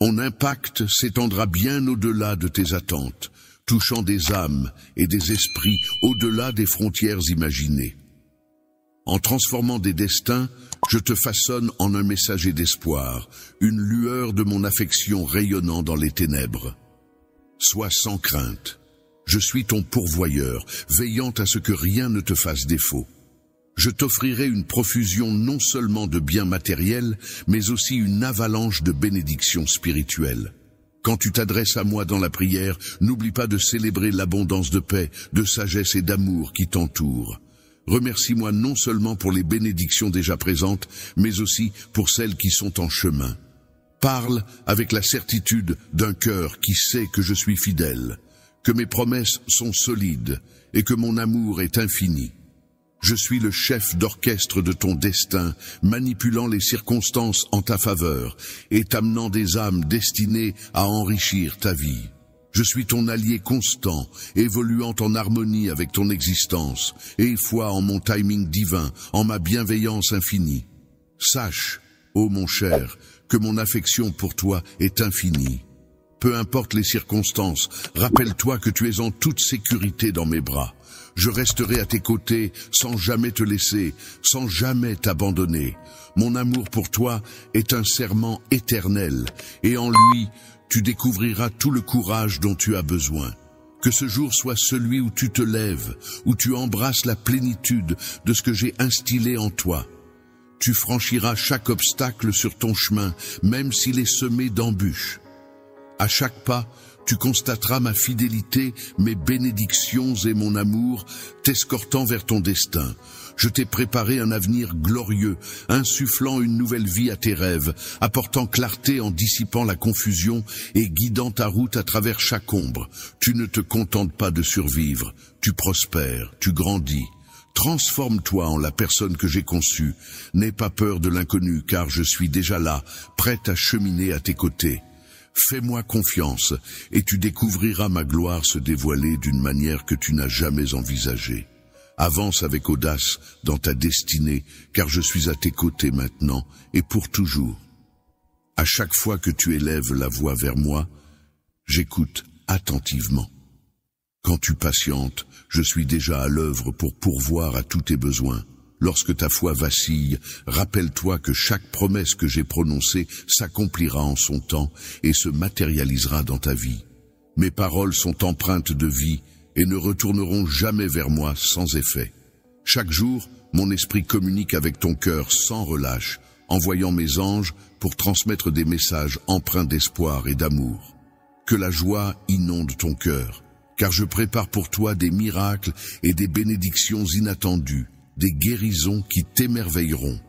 Mon impact s'étendra bien au-delà de tes attentes, touchant des âmes et des esprits au-delà des frontières imaginées. En transformant des destins, je te façonne en un messager d'espoir, une lueur de mon affection rayonnant dans les ténèbres. Sois sans crainte. Je suis ton pourvoyeur, veillant à ce que rien ne te fasse défaut. Je t'offrirai une profusion non seulement de biens matériels, mais aussi une avalanche de bénédictions spirituelles. Quand tu t'adresses à moi dans la prière, n'oublie pas de célébrer l'abondance de paix, de sagesse et d'amour qui t'entourent. Remercie-moi non seulement pour les bénédictions déjà présentes, mais aussi pour celles qui sont en chemin. Parle avec la certitude d'un cœur qui sait que je suis fidèle, que mes promesses sont solides et que mon amour est infini. Je suis le chef d'orchestre de ton destin, manipulant les circonstances en ta faveur et t'amenant des âmes destinées à enrichir ta vie. Je suis ton allié constant, évoluant en harmonie avec ton existence, et foi en mon timing divin, en ma bienveillance infinie. Sache, ô mon cher, que mon affection pour toi est infinie. Peu importe les circonstances, rappelle-toi que tu es en toute sécurité dans mes bras. Je resterai à tes côtés sans jamais te laisser, sans jamais t'abandonner. Mon amour pour toi est un serment éternel, et en lui, tu découvriras tout le courage dont tu as besoin. Que ce jour soit celui où tu te lèves, où tu embrasses la plénitude de ce que j'ai instillé en toi. Tu franchiras chaque obstacle sur ton chemin, même s'il est semé d'embûches. À chaque pas, tu constateras ma fidélité, mes bénédictions et mon amour, t'escortant vers ton destin. Je t'ai préparé un avenir glorieux, insufflant une nouvelle vie à tes rêves, apportant clarté en dissipant la confusion et guidant ta route à travers chaque ombre. Tu ne te contentes pas de survivre, tu prospères, tu grandis. Transforme-toi en la personne que j'ai conçue. N'aie pas peur de l'inconnu, car je suis déjà là, prête à cheminer à tes côtés. Fais-moi confiance, et tu découvriras ma gloire se dévoiler d'une manière que tu n'as jamais envisagée. Avance avec audace dans ta destinée, car je suis à tes côtés maintenant et pour toujours. À chaque fois que tu élèves la voix vers moi, j'écoute attentivement. Quand tu patientes, je suis déjà à l'œuvre pour pourvoir à tous tes besoins. Lorsque ta foi vacille, rappelle-toi que chaque promesse que j'ai prononcée s'accomplira en son temps et se matérialisera dans ta vie. Mes paroles sont empreintes de vie et ne retourneront jamais vers moi sans effet. Chaque jour, mon esprit communique avec ton cœur sans relâche, envoyant mes anges pour transmettre des messages empreints d'espoir et d'amour. Que la joie inonde ton cœur, car je prépare pour toi des miracles et des bénédictions inattendues, des guérisons qui t'émerveilleront.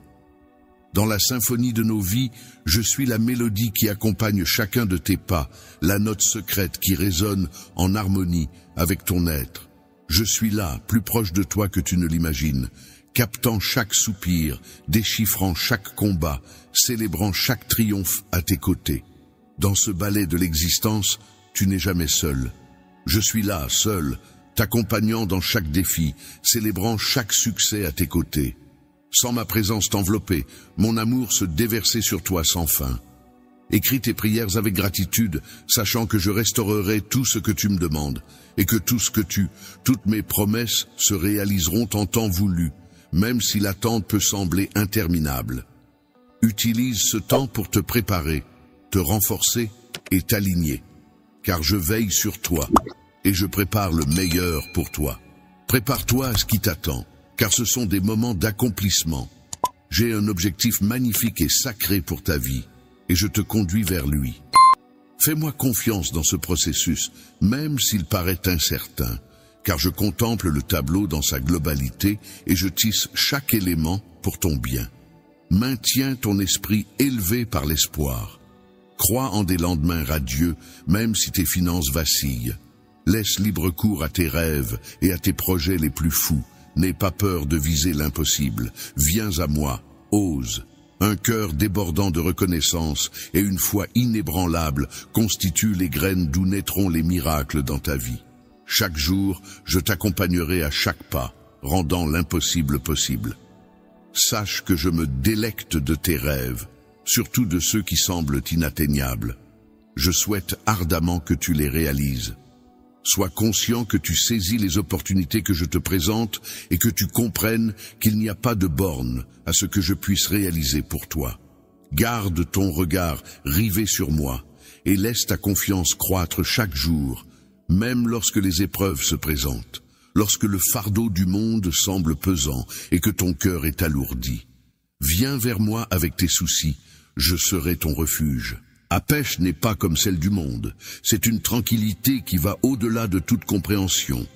Dans la symphonie de nos vies, je suis la mélodie qui accompagne chacun de tes pas, la note secrète qui résonne en harmonie avec ton être. Je suis là, plus proche de toi que tu ne l'imagines, captant chaque soupir, déchiffrant chaque combat, célébrant chaque triomphe à tes côtés. Dans ce ballet de l'existence, tu n'es jamais seul. Je suis là, seul, t'accompagnant dans chaque défi, célébrant chaque succès à tes côtés. Sans ma présence t'envelopper, mon amour se déverser sur toi sans fin. Écris tes prières avec gratitude, sachant que je restaurerai tout ce que tu me demandes, et que toutes mes promesses se réaliseront en temps voulu, même si l'attente peut sembler interminable. Utilise ce temps pour te préparer, te renforcer et t'aligner, car je veille sur toi, et je prépare le meilleur pour toi. Prépare-toi à ce qui t'attend, car ce sont des moments d'accomplissement. J'ai un objectif magnifique et sacré pour ta vie, et je te conduis vers lui. Fais-moi confiance dans ce processus, même s'il paraît incertain, car je contemple le tableau dans sa globalité et je tisse chaque élément pour ton bien. Maintiens ton esprit élevé par l'espoir. Crois en des lendemains radieux, même si tes finances vacillent. Laisse libre cours à tes rêves et à tes projets les plus fous. N'aie pas peur de viser l'impossible. Viens à moi, ose. Un cœur débordant de reconnaissance et une foi inébranlable constituent les graines d'où naîtront les miracles dans ta vie. Chaque jour, je t'accompagnerai à chaque pas, rendant l'impossible possible. Sache que je me délecte de tes rêves, surtout de ceux qui semblent inatteignables. Je souhaite ardemment que tu les réalises. Sois conscient que tu saisis les opportunités que je te présente et que tu comprennes qu'il n'y a pas de borne à ce que je puisse réaliser pour toi. Garde ton regard rivé sur moi et laisse ta confiance croître chaque jour, même lorsque les épreuves se présentent, lorsque le fardeau du monde semble pesant et que ton cœur est alourdi. Viens vers moi avec tes soucis, je serai ton refuge. Ma paix n'est pas comme celle du monde, c'est une tranquillité qui va au-delà de toute compréhension,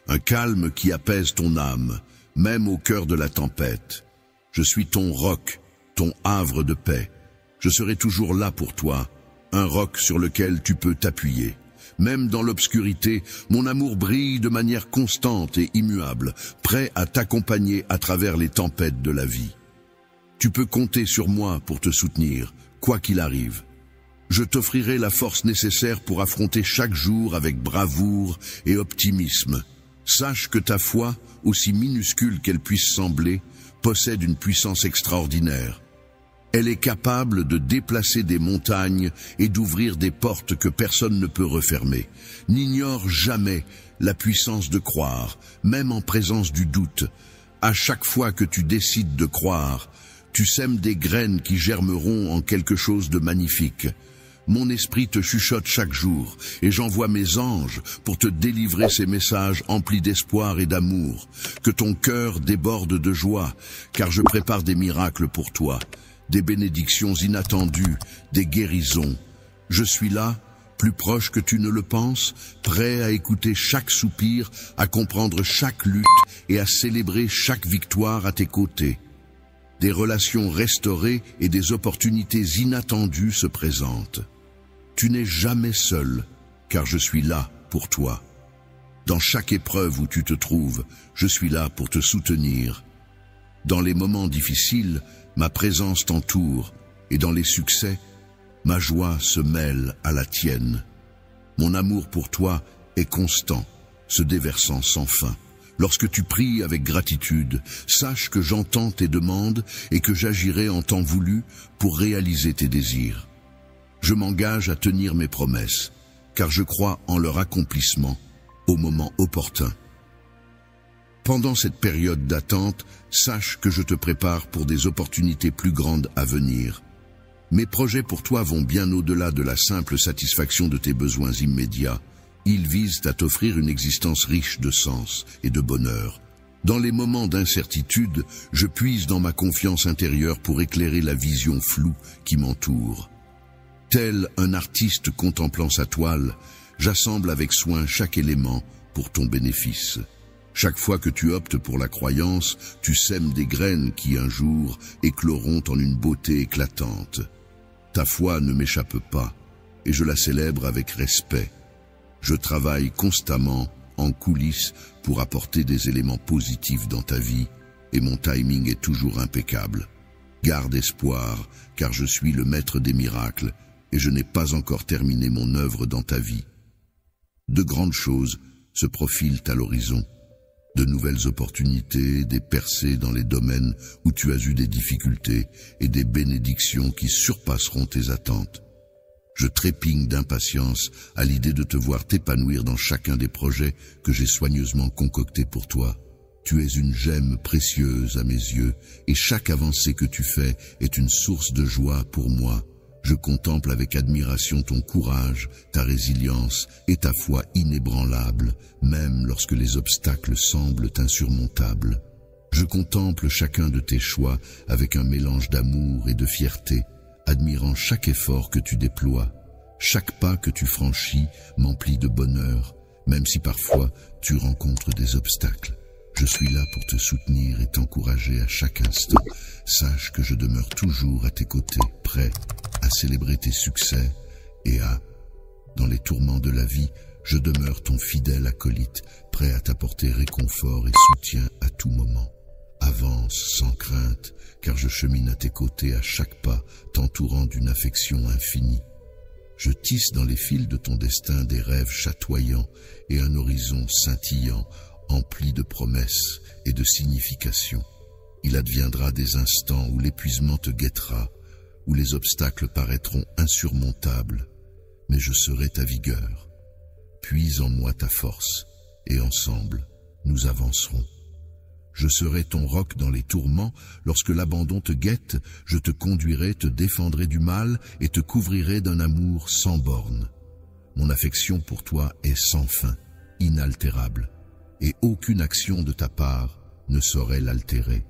un calme qui apaise ton âme, même au cœur de la tempête. Je suis ton roc, ton havre de paix. Je serai toujours là pour toi, un roc sur lequel tu peux t'appuyer. Même dans l'obscurité, mon amour brille de manière constante et immuable, prêt à t'accompagner à travers les tempêtes de la vie. Tu peux compter sur moi pour te soutenir, quoi qu'il arrive. Je t'offrirai la force nécessaire pour affronter chaque jour avec bravoure et optimisme. Sache que ta foi, aussi minuscule qu'elle puisse sembler, possède une puissance extraordinaire. Elle est capable de déplacer des montagnes et d'ouvrir des portes que personne ne peut refermer. N'ignore jamais la puissance de croire, même en présence du doute. À chaque fois que tu décides de croire, tu sèmes des graines qui germeront en quelque chose de magnifique. Mon esprit te chuchote chaque jour, et j'envoie mes anges pour te délivrer ces messages emplis d'espoir et d'amour. Que ton cœur déborde de joie, car je prépare des miracles pour toi, des bénédictions inattendues, des guérisons. Je suis là, plus proche que tu ne le penses, prêt à écouter chaque soupir, à comprendre chaque lutte et à célébrer chaque victoire à tes côtés. Des relations restaurées et des opportunités inattendues se présentent. Tu n'es jamais seul, car je suis là pour toi. Dans chaque épreuve où tu te trouves, je suis là pour te soutenir. Dans les moments difficiles, ma présence t'entoure, et dans les succès, ma joie se mêle à la tienne. Mon amour pour toi est constant, se déversant sans fin. Lorsque tu pries avec gratitude, sache que j'entends tes demandes et que j'agirai en temps voulu pour réaliser tes désirs. Je m'engage à tenir mes promesses, car je crois en leur accomplissement au moment opportun. Pendant cette période d'attente, sache que je te prépare pour des opportunités plus grandes à venir. Mes projets pour toi vont bien au-delà de la simple satisfaction de tes besoins immédiats. Ils visent à t'offrir une existence riche de sens et de bonheur. Dans les moments d'incertitude, je puise dans ma confiance intérieure pour éclairer la vision floue qui m'entoure. Tel un artiste contemplant sa toile, j'assemble avec soin chaque élément pour ton bénéfice. Chaque fois que tu optes pour la croyance, tu sèmes des graines qui un jour écloront en une beauté éclatante. Ta foi ne m'échappe pas, et je la célèbre avec respect. Je travaille constamment en coulisses pour apporter des éléments positifs dans ta vie, et mon timing est toujours impeccable. Garde espoir, car je suis le maître des miracles, et je n'ai pas encore terminé mon œuvre dans ta vie. De grandes choses se profilent à l'horizon. De nouvelles opportunités, des percées dans les domaines où tu as eu des difficultés et des bénédictions qui surpasseront tes attentes. Je trépigne d'impatience à l'idée de te voir t'épanouir dans chacun des projets que j'ai soigneusement concoctés pour toi. Tu es une gemme précieuse à mes yeux et chaque avancée que tu fais est une source de joie pour moi. Je contemple avec admiration ton courage, ta résilience et ta foi inébranlable, même lorsque les obstacles semblent insurmontables. Je contemple chacun de tes choix avec un mélange d'amour et de fierté, admirant chaque effort que tu déploies. Chaque pas que tu franchis m'emplit de bonheur, même si parfois tu rencontres des obstacles. Je suis là pour te soutenir et t'encourager à chaque instant. Sache que je demeure toujours à tes côtés, prêt à célébrer tes succès et dans les tourments de la vie, je demeure ton fidèle acolyte, prêt à t'apporter réconfort et soutien à tout moment. Avance sans crainte, car je chemine à tes côtés à chaque pas, t'entourant d'une affection infinie. Je tisse dans les fils de ton destin des rêves chatoyants et un horizon scintillant, empli de promesses et de significations. Il adviendra des instants où l'épuisement te guettera, où les obstacles paraîtront insurmontables. mais je serai ta vigueur. Puise en moi ta force, et ensemble, nous avancerons. Je serai ton roc dans les tourments, lorsque l'abandon te guette, je te conduirai, te défendrai du mal et te couvrirai d'un amour sans borne. Mon affection pour toi est sans fin, inaltérable, et aucune action de ta part ne saurait l'altérer.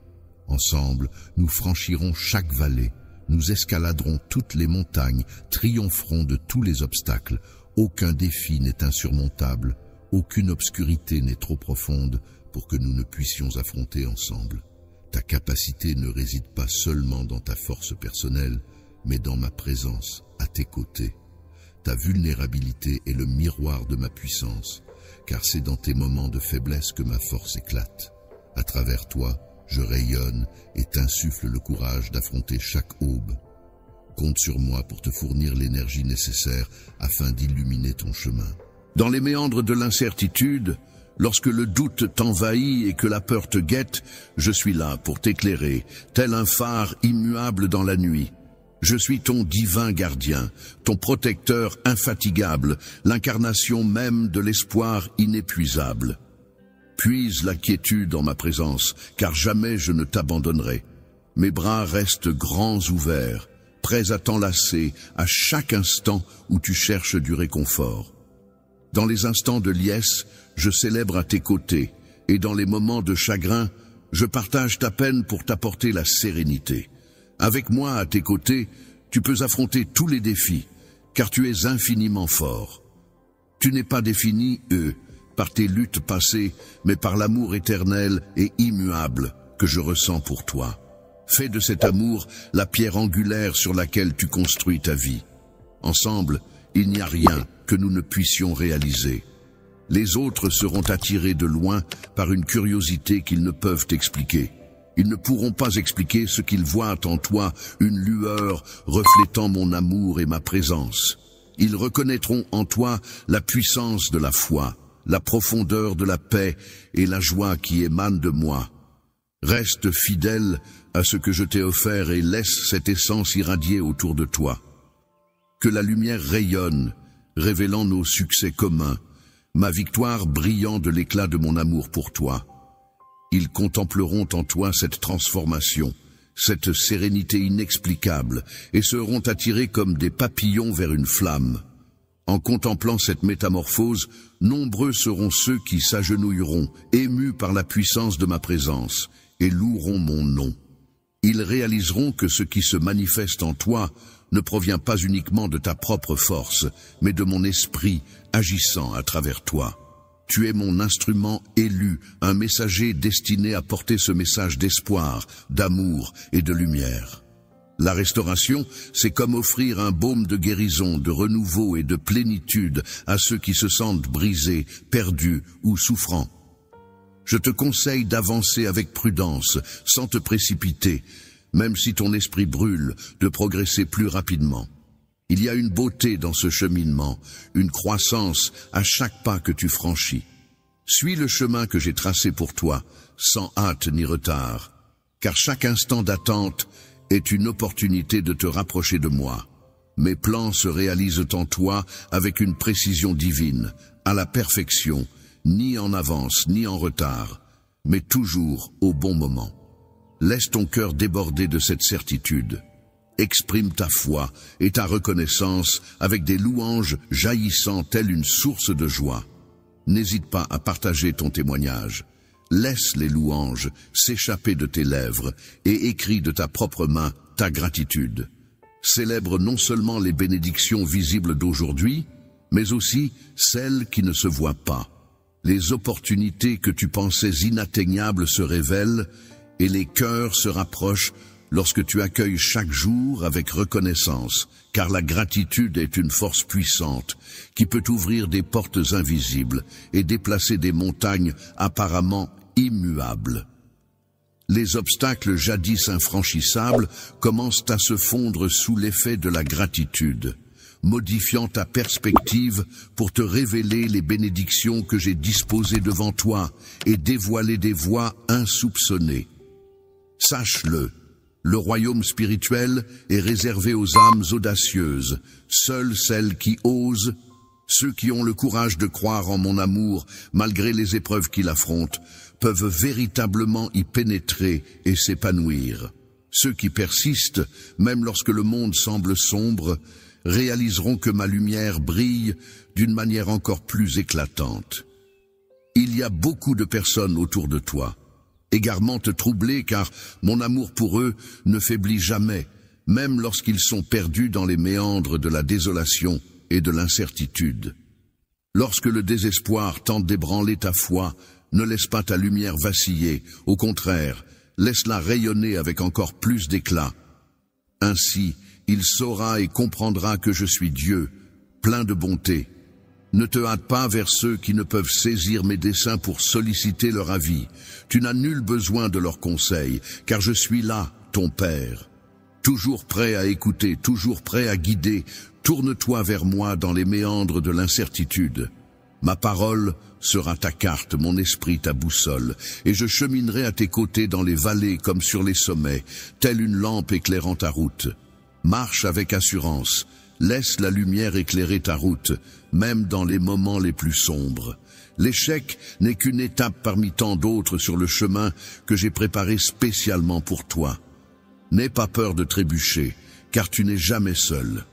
Ensemble, nous franchirons chaque vallée, nous escaladerons toutes les montagnes, triompherons de tous les obstacles. Aucun défi n'est insurmontable, aucune obscurité n'est trop profonde pour que nous ne puissions affronter ensemble. Ta capacité ne réside pas seulement dans ta force personnelle, mais dans ma présence à tes côtés. Ta vulnérabilité est le miroir de ma puissance, car c'est dans tes moments de faiblesse que ma force éclate. À travers toi, je rayonne et t'insuffle le courage d'affronter chaque aube. Compte sur moi pour te fournir l'énergie nécessaire afin d'illuminer ton chemin. Dans les méandres de l'incertitude, lorsque le doute t'envahit et que la peur te guette, je suis là pour t'éclairer, tel un phare immuable dans la nuit. Je suis ton divin gardien, ton protecteur infatigable, l'incarnation même de l'espoir inépuisable. Puise la quiétude en ma présence, car jamais je ne t'abandonnerai. Mes bras restent grands ouverts, prêts à t'enlacer à chaque instant où tu cherches du réconfort. Dans les instants de liesse, je célèbre à tes côtés, et dans les moments de chagrin, je partage ta peine pour t'apporter la sérénité. Avec moi à tes côtés, tu peux affronter tous les défis, car tu es infiniment fort. Tu n'es pas défini, par tes luttes passées, mais par l'amour éternel et immuable que je ressens pour toi. Fais de cet amour la pierre angulaire sur laquelle tu construis ta vie. Ensemble, il n'y a rien que nous ne puissions réaliser. Les autres seront attirés de loin par une curiosité qu'ils ne peuvent expliquer. Ils ne pourront pas expliquer ce qu'ils voient en toi, une lueur reflétant mon amour et ma présence. Ils reconnaîtront en toi la puissance de la foi, la profondeur de la paix et la joie qui émanent de moi. Reste fidèle à ce que je t'ai offert et laisse cette essence irradier autour de toi. Que la lumière rayonne, révélant nos succès communs, ma victoire brillant de l'éclat de mon amour pour toi. Ils contempleront en toi cette transformation, cette sérénité inexplicable, et seront attirés comme des papillons vers une flamme. En contemplant cette métamorphose, nombreux seront ceux qui s'agenouilleront, émus par la puissance de ma présence, et loueront mon nom. Ils réaliseront que ce qui se manifeste en toi ne provient pas uniquement de ta propre force, mais de mon esprit agissant à travers toi. Tu es mon instrument élu, un messager destiné à porter ce message d'espoir, d'amour et de lumière. La restauration, c'est comme offrir un baume de guérison, de renouveau et de plénitude à ceux qui se sentent brisés, perdus ou souffrants. Je te conseille d'avancer avec prudence, sans te précipiter, même si ton esprit brûle, de progresser plus rapidement. Il y a une beauté dans ce cheminement, une croissance à chaque pas que tu franchis. Suis le chemin que j'ai tracé pour toi, sans hâte ni retard, car chaque instant d'attente est une opportunité de te rapprocher de moi. Mes plans se réalisent en toi avec une précision divine, à la perfection, ni en avance ni en retard, mais toujours au bon moment. Laisse ton cœur déborder de cette certitude. Exprime ta foi et ta reconnaissance avec des louanges jaillissant telle une source de joie. N'hésite pas à partager ton témoignage. Laisse les louanges s'échapper de tes lèvres et écris de ta propre main ta gratitude. Célèbre non seulement les bénédictions visibles d'aujourd'hui, mais aussi celles qui ne se voient pas. Les opportunités que tu pensais inatteignables se révèlent et les cœurs se rapprochent lorsque tu accueilles chaque jour avec reconnaissance, car la gratitude est une force puissante qui peut ouvrir des portes invisibles et déplacer des montagnes apparemment immuables. Les obstacles jadis infranchissables commencent à se fondre sous l'effet de la gratitude, modifiant ta perspective pour te révéler les bénédictions que j'ai disposées devant toi et dévoiler des voies insoupçonnées. Sache-le, Le royaume spirituel est réservé aux âmes audacieuses, seules celles qui osent, ceux qui ont le courage de croire en mon amour malgré les épreuves qu'ils affrontent, peuvent véritablement y pénétrer et s'épanouir. Ceux qui persistent, même lorsque le monde semble sombre, réaliseront que ma lumière brille d'une manière encore plus éclatante. Il y a beaucoup de personnes autour de toi, égarement troublées car mon amour pour eux ne faiblit jamais, même lorsqu'ils sont perdus dans les méandres de la désolation et de l'incertitude. Lorsque le désespoir tente d'ébranler ta foi, ne laisse pas ta lumière vaciller, au contraire, laisse-la rayonner avec encore plus d'éclat. Ainsi, il saura et comprendra que je suis Dieu, plein de bonté. Ne te hâte pas vers ceux qui ne peuvent saisir mes desseins pour solliciter leur avis. Tu n'as nul besoin de leurs conseils, car je suis là, ton Père. Toujours prêt à écouter, toujours prêt à guider, tourne-toi vers moi dans les méandres de l'incertitude. Ma parole sera ta carte, mon esprit ta boussole, et je cheminerai à tes côtés dans les vallées comme sur les sommets, telle une lampe éclairant ta route. Marche avec assurance, laisse la lumière éclairer ta route, même dans les moments les plus sombres. L'échec n'est qu'une étape parmi tant d'autres sur le chemin que j'ai préparé spécialement pour toi. N'aie pas peur de trébucher, car tu n'es jamais seul.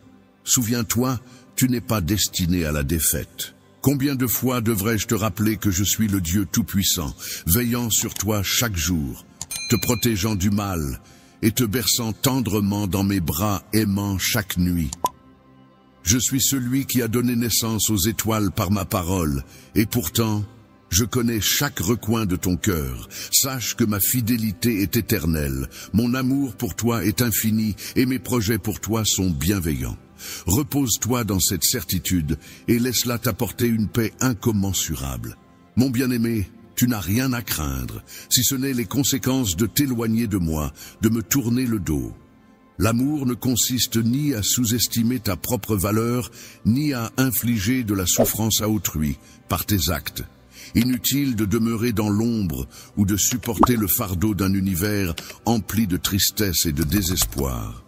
Souviens-toi, tu n'es pas destiné à la défaite. Combien de fois devrais-je te rappeler que je suis le Dieu Tout-Puissant, veillant sur toi chaque jour, te protégeant du mal et te berçant tendrement dans mes bras aimants chaque nuit. Je suis celui qui a donné naissance aux étoiles par ma parole, et pourtant, je connais chaque recoin de ton cœur. Sache que ma fidélité est éternelle, mon amour pour toi est infini, et mes projets pour toi sont bienveillants. Repose-toi dans cette certitude, et laisse-la t'apporter une paix incommensurable. Mon bien-aimé, tu n'as rien à craindre, si ce n'est les conséquences de t'éloigner de moi, de me tourner le dos. L'amour ne consiste ni à sous-estimer ta propre valeur, ni à infliger de la souffrance à autrui, par tes actes. Inutile de demeurer dans l'ombre ou de supporter le fardeau d'un univers empli de tristesse et de désespoir.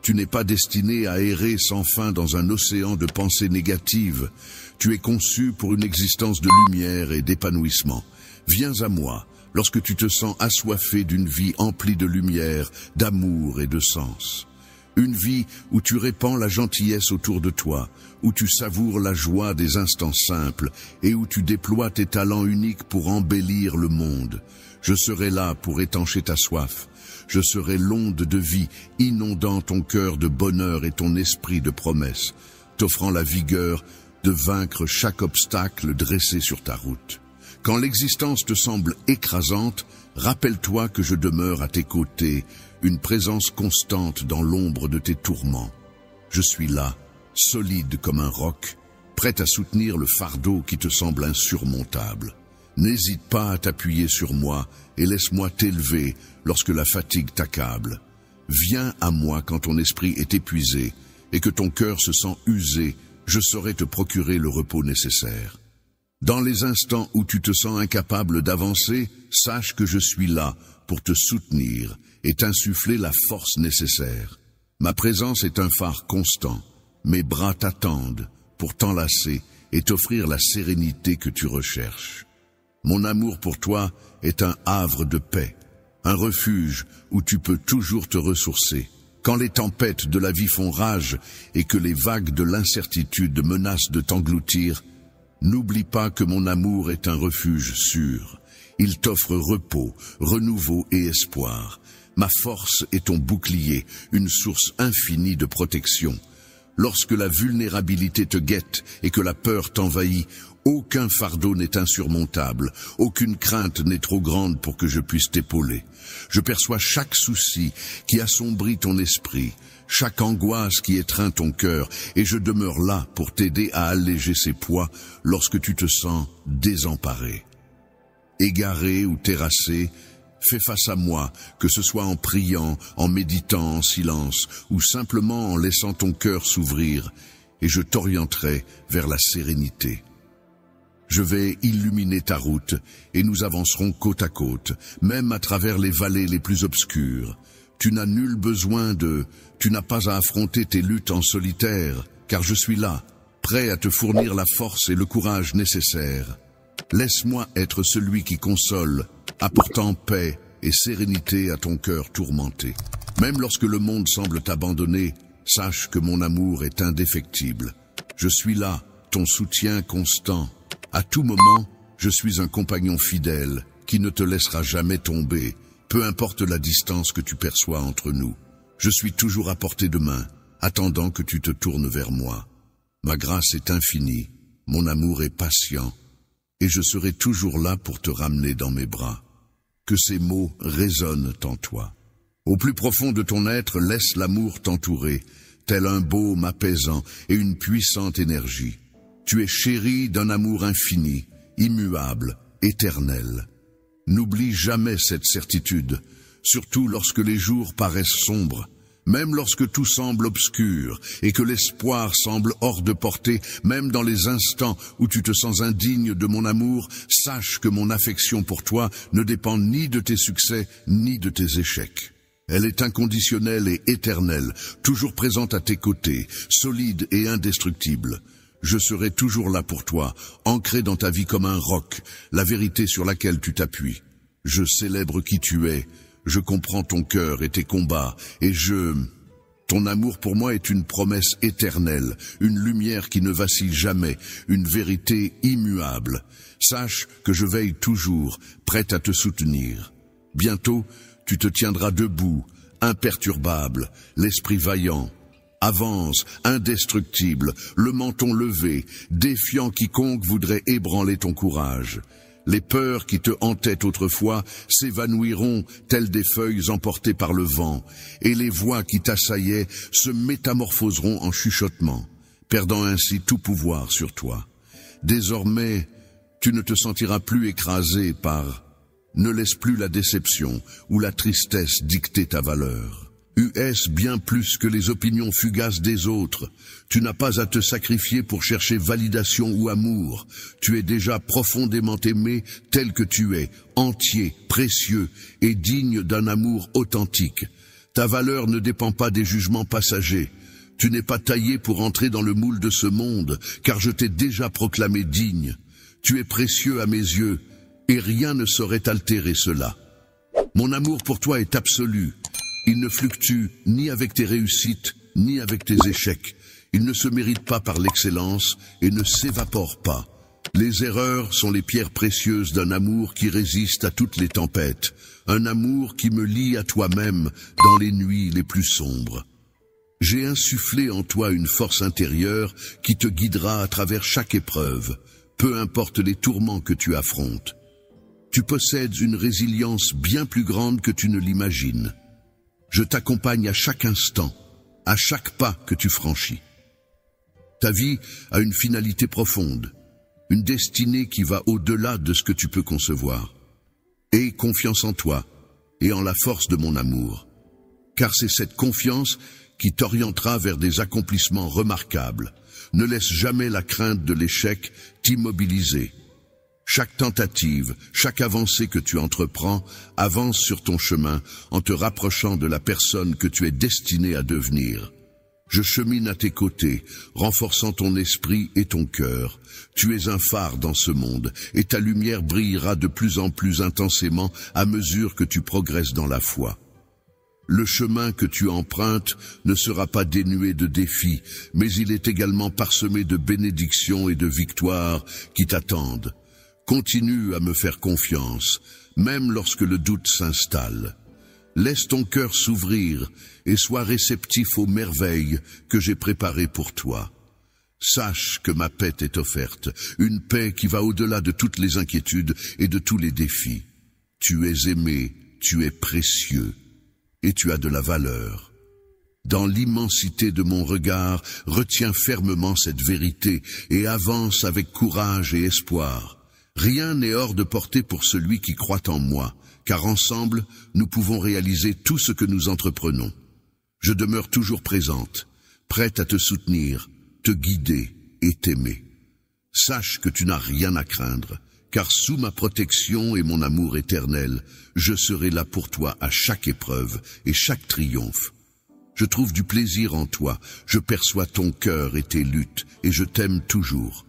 Tu n'es pas destiné à errer sans fin dans un océan de pensées négatives. Tu es conçu pour une existence de lumière et d'épanouissement. Viens à moi, lorsque tu te sens assoiffé d'une vie emplie de lumière, d'amour et de sens. Une vie où tu répands la gentillesse autour de toi, où tu savoures la joie des instants simples et où tu déploies tes talents uniques pour embellir le monde. Je serai là pour étancher ta soif. Je serai l'onde de vie inondant ton cœur de bonheur et ton esprit de promesse, t'offrant la vigueur de vaincre chaque obstacle dressé sur ta route. Quand l'existence te semble écrasante, rappelle-toi que je demeure à tes côtés, une présence constante dans l'ombre de tes tourments. Je suis là, solide comme un roc, prêt à soutenir le fardeau qui te semble insurmontable. N'hésite pas à t'appuyer sur moi et laisse-moi t'élever lorsque la fatigue t'accable. Viens à moi quand ton esprit est épuisé et que ton cœur se sent usé, je saurai te procurer le repos nécessaire. Dans les instants où tu te sens incapable d'avancer, sache que je suis là pour te soutenir et t'insuffler la force nécessaire. Ma présence est un phare constant. Mes bras t'attendent pour t'enlacer et t'offrir la sérénité que tu recherches. Mon amour pour toi est un havre de paix, un refuge où tu peux toujours te ressourcer. Quand les tempêtes de la vie font rage et que les vagues de l'incertitude menacent de t'engloutir, n'oublie pas que mon amour est un refuge sûr. Il t'offre repos, renouveau et espoir. Ma force est ton bouclier, une source infinie de protection. Lorsque la vulnérabilité te guette et que la peur t'envahit, aucun fardeau n'est insurmontable, aucune crainte n'est trop grande pour que je puisse t'épauler. Je perçois chaque souci qui assombrit ton esprit, chaque angoisse qui étreint ton cœur, et je demeure là pour t'aider à alléger ses poids lorsque tu te sens désemparé. Égaré ou terrassé, fais face à moi, que ce soit en priant, en méditant en silence, ou simplement en laissant ton cœur s'ouvrir, et je t'orienterai vers la sérénité. Je vais illuminer ta route, et nous avancerons côte à côte, même à travers les vallées les plus obscures. Tu n'as nul besoin tu n'as pas à affronter tes luttes en solitaire, car je suis là, prêt à te fournir la force et le courage nécessaires. Laisse-moi être celui qui console, apportant paix et sérénité à ton cœur tourmenté. Même lorsque le monde semble t'abandonner, sache que mon amour est indéfectible. Je suis là, ton soutien constant. À tout moment, je suis un compagnon fidèle qui ne te laissera jamais tomber, peu importe la distance que tu perçois entre nous. Je suis toujours à portée de main, attendant que tu te tournes vers moi. Ma grâce est infinie, mon amour est patient, et je serai toujours là pour te ramener dans mes bras. Que ces mots résonnent en toi. Au plus profond de ton être, laisse l'amour t'entourer, tel un baume apaisant et une puissante énergie. Tu es chéri d'un amour infini, immuable, éternel. N'oublie jamais cette certitude, surtout lorsque les jours paraissent sombres, même lorsque tout semble obscur et que l'espoir semble hors de portée, même dans les instants où tu te sens indigne de mon amour, sache que mon affection pour toi ne dépend ni de tes succès ni de tes échecs. Elle est inconditionnelle et éternelle, toujours présente à tes côtés, solide et indestructible. Je serai toujours là pour toi, ancré dans ta vie comme un roc, la vérité sur laquelle tu t'appuies. Je célèbre qui tu es, je comprends ton cœur et tes combats, et ton amour pour moi est une promesse éternelle, une lumière qui ne vacille jamais, une vérité immuable. Sache que je veille toujours, prêt à te soutenir. Bientôt, tu te tiendras debout, imperturbable, l'esprit vaillant. Avance, indestructible, le menton levé, défiant quiconque voudrait ébranler ton courage. Les peurs qui te hantaient autrefois s'évanouiront telles des feuilles emportées par le vent, et les voix qui t'assaillaient se métamorphoseront en chuchotements, perdant ainsi tout pouvoir sur toi. Désormais, tu ne te sentiras plus écrasé par... Ne laisse plus la déception ou la tristesse dicter ta valeur. Est-ce bien plus que les opinions fugaces des autres? Tu n'as pas à te sacrifier pour chercher validation ou amour. Tu es déjà profondément aimé tel que tu es, entier, précieux et digne d'un amour authentique. Ta valeur ne dépend pas des jugements passagers. Tu n'es pas taillé pour entrer dans le moule de ce monde, car je t'ai déjà proclamé digne. Tu es précieux à mes yeux, et rien ne saurait altérer cela. Mon amour pour toi est absolu. Il ne fluctue ni avec tes réussites, ni avec tes échecs. Il ne se mérite pas par l'excellence et ne s'évapore pas. Les erreurs sont les pierres précieuses d'un amour qui résiste à toutes les tempêtes. Un amour qui me lie à toi-même dans les nuits les plus sombres. J'ai insufflé en toi une force intérieure qui te guidera à travers chaque épreuve, peu importe les tourments que tu affrontes. Tu possèdes une résilience bien plus grande que tu ne l'imagines. Je t'accompagne à chaque instant, à chaque pas que tu franchis. Ta vie a une finalité profonde, une destinée qui va au-delà de ce que tu peux concevoir. Aie confiance en toi et en la force de mon amour, car c'est cette confiance qui t'orientera vers des accomplissements remarquables. Ne laisse jamais la crainte de l'échec t'immobiliser. Chaque tentative, chaque avancée que tu entreprends avance sur ton chemin en te rapprochant de la personne que tu es destiné à devenir. Je chemine à tes côtés, renforçant ton esprit et ton cœur. Tu es un phare dans ce monde, et ta lumière brillera de plus en plus intensément à mesure que tu progresses dans la foi. Le chemin que tu empruntes ne sera pas dénué de défis, mais il est également parsemé de bénédictions et de victoires qui t'attendent. Continue à me faire confiance, même lorsque le doute s'installe. Laisse ton cœur s'ouvrir et sois réceptif aux merveilles que j'ai préparées pour toi. Sache que ma paix t'est offerte, une paix qui va au-delà de toutes les inquiétudes et de tous les défis. Tu es aimé, tu es précieux, et tu as de la valeur. Dans l'immensité de mon regard, retiens fermement cette vérité et avance avec courage et espoir. Rien n'est hors de portée pour celui qui croit en moi, car ensemble, nous pouvons réaliser tout ce que nous entreprenons. Je demeure toujours présente, prête à te soutenir, te guider et t'aimer. Sache que tu n'as rien à craindre, car sous ma protection et mon amour éternel, je serai là pour toi à chaque épreuve et chaque triomphe. Je trouve du plaisir en toi, je perçois ton cœur et tes luttes, et je t'aime toujours.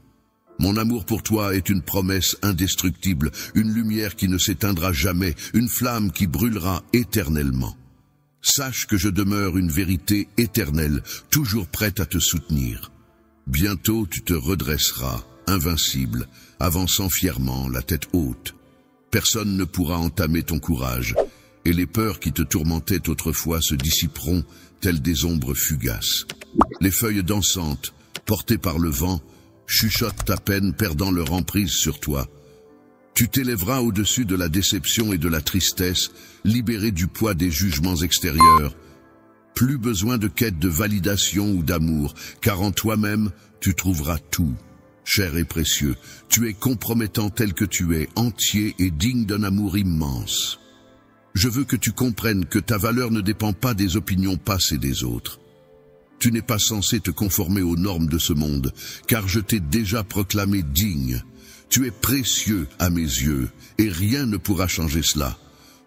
Mon amour pour toi est une promesse indestructible, une lumière qui ne s'éteindra jamais, une flamme qui brûlera éternellement. Sache que je demeure une vérité éternelle, toujours prête à te soutenir. Bientôt tu te redresseras, invincible, avançant fièrement, la tête haute. Personne ne pourra entamer ton courage, et les peurs qui te tourmentaient autrefois se dissiperont, telles des ombres fugaces. Les feuilles dansantes, portées par le vent, chuchotent à peine, perdant leur emprise sur toi. Tu t'élèveras au-dessus de la déception et de la tristesse, libéré du poids des jugements extérieurs. Plus besoin de quête de validation ou d'amour, car en toi-même, tu trouveras tout. Cher et précieux, tu es compromettant tel que tu es, entier et digne d'un amour immense. Je veux que tu comprennes que ta valeur ne dépend pas des opinions passées des autres. Tu n'es pas censé te conformer aux normes de ce monde, car je t'ai déjà proclamé digne. Tu es précieux à mes yeux, et rien ne pourra changer cela.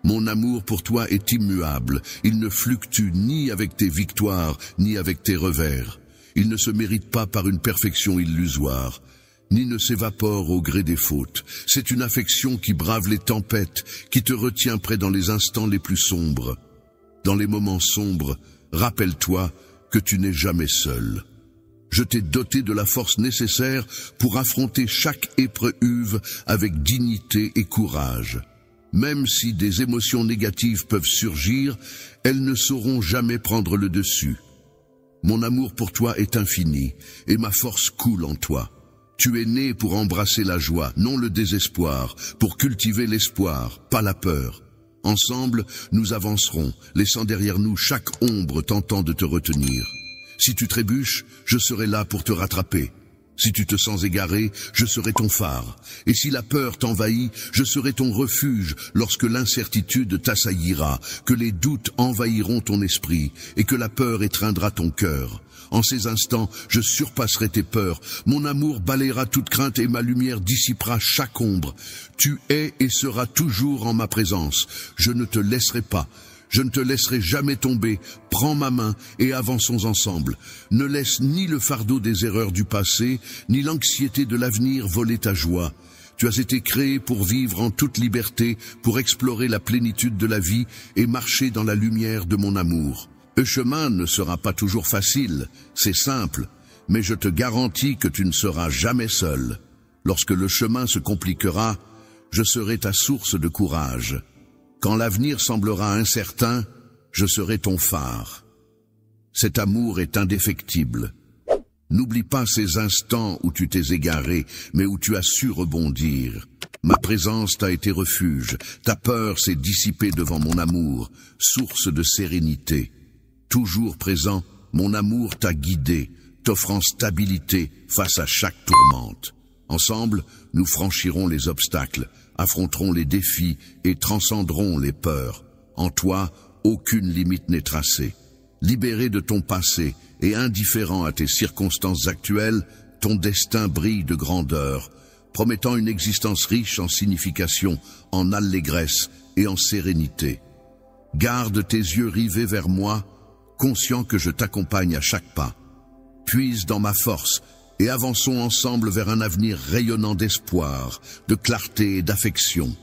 Mon amour pour toi est immuable, il ne fluctue ni avec tes victoires, ni avec tes revers. Il ne se mérite pas par une perfection illusoire, ni ne s'évapore au gré des fautes. C'est une affection qui brave les tempêtes, qui te retient près dans les instants les plus sombres. Dans les moments sombres, rappelle-toi que tu n'es jamais seul. Je t'ai doté de la force nécessaire pour affronter chaque épreuve avec dignité et courage. Même si des émotions négatives peuvent surgir, elles ne sauront jamais prendre le dessus. Mon amour pour toi est infini, et ma force coule en toi. Tu es né pour embrasser la joie, non le désespoir, pour cultiver l'espoir, pas la peur. Ensemble, nous avancerons, laissant derrière nous chaque ombre tentant de te retenir. Si tu trébuches, je serai là pour te rattraper. Si tu te sens égaré, je serai ton phare. Et si la peur t'envahit, je serai ton refuge lorsque l'incertitude t'assaillira, que les doutes envahiront ton esprit et que la peur étreindra ton cœur. En ces instants, je surpasserai tes peurs. Mon amour balayera toute crainte et ma lumière dissipera chaque ombre. Tu es et seras toujours en ma présence. Je ne te laisserai pas. Je ne te laisserai jamais tomber. Prends ma main et avançons ensemble. Ne laisse ni le fardeau des erreurs du passé, ni l'anxiété de l'avenir voler ta joie. Tu as été créé pour vivre en toute liberté, pour explorer la plénitude de la vie et marcher dans la lumière de mon amour. Le chemin ne sera pas toujours facile, c'est simple, mais je te garantis que tu ne seras jamais seul. Lorsque le chemin se compliquera, je serai ta source de courage. Quand l'avenir semblera incertain, je serai ton phare. Cet amour est indéfectible. N'oublie pas ces instants où tu t'es égaré, mais où tu as su rebondir. Ma présence t'a été refuge, ta peur s'est dissipée devant mon amour, source de sérénité. Toujours présent, mon amour t'a guidé, t'offrant stabilité face à chaque tourmente. Ensemble, nous franchirons les obstacles, affronterons les défis et transcenderons les peurs. En toi, aucune limite n'est tracée. Libéré de ton passé et indifférent à tes circonstances actuelles, ton destin brille de grandeur, promettant une existence riche en signification, en allégresse et en sérénité. Garde tes yeux rivés vers moi, conscient que je t'accompagne à chaque pas. Puise dans ma force et avançons ensemble vers un avenir rayonnant d'espoir, de clarté et d'affection.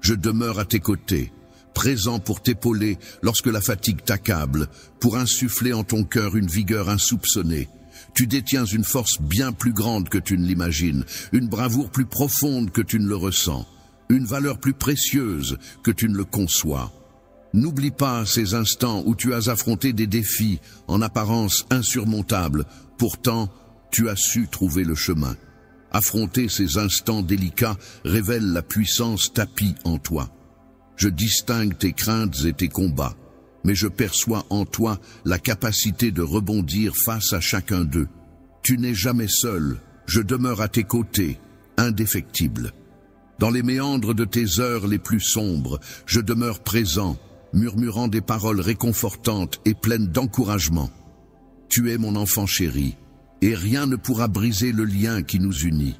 Je demeure à tes côtés, présent pour t'épauler lorsque la fatigue t'accable, pour insuffler en ton cœur une vigueur insoupçonnée. Tu détiens une force bien plus grande que tu ne l'imagines, une bravoure plus profonde que tu ne le ressens, une valeur plus précieuse que tu ne le conçois. N'oublie pas ces instants où tu as affronté des défis en apparence insurmontables. Pourtant, tu as su trouver le chemin. Affronter ces instants délicats révèle la puissance tapie en toi. Je distingue tes craintes et tes combats, mais je perçois en toi la capacité de rebondir face à chacun d'eux. Tu n'es jamais seul, je demeure à tes côtés, indéfectible. Dans les méandres de tes heures les plus sombres, je demeure présent, murmurant des paroles réconfortantes et pleines d'encouragement. Tu es mon enfant chéri, et rien ne pourra briser le lien qui nous unit.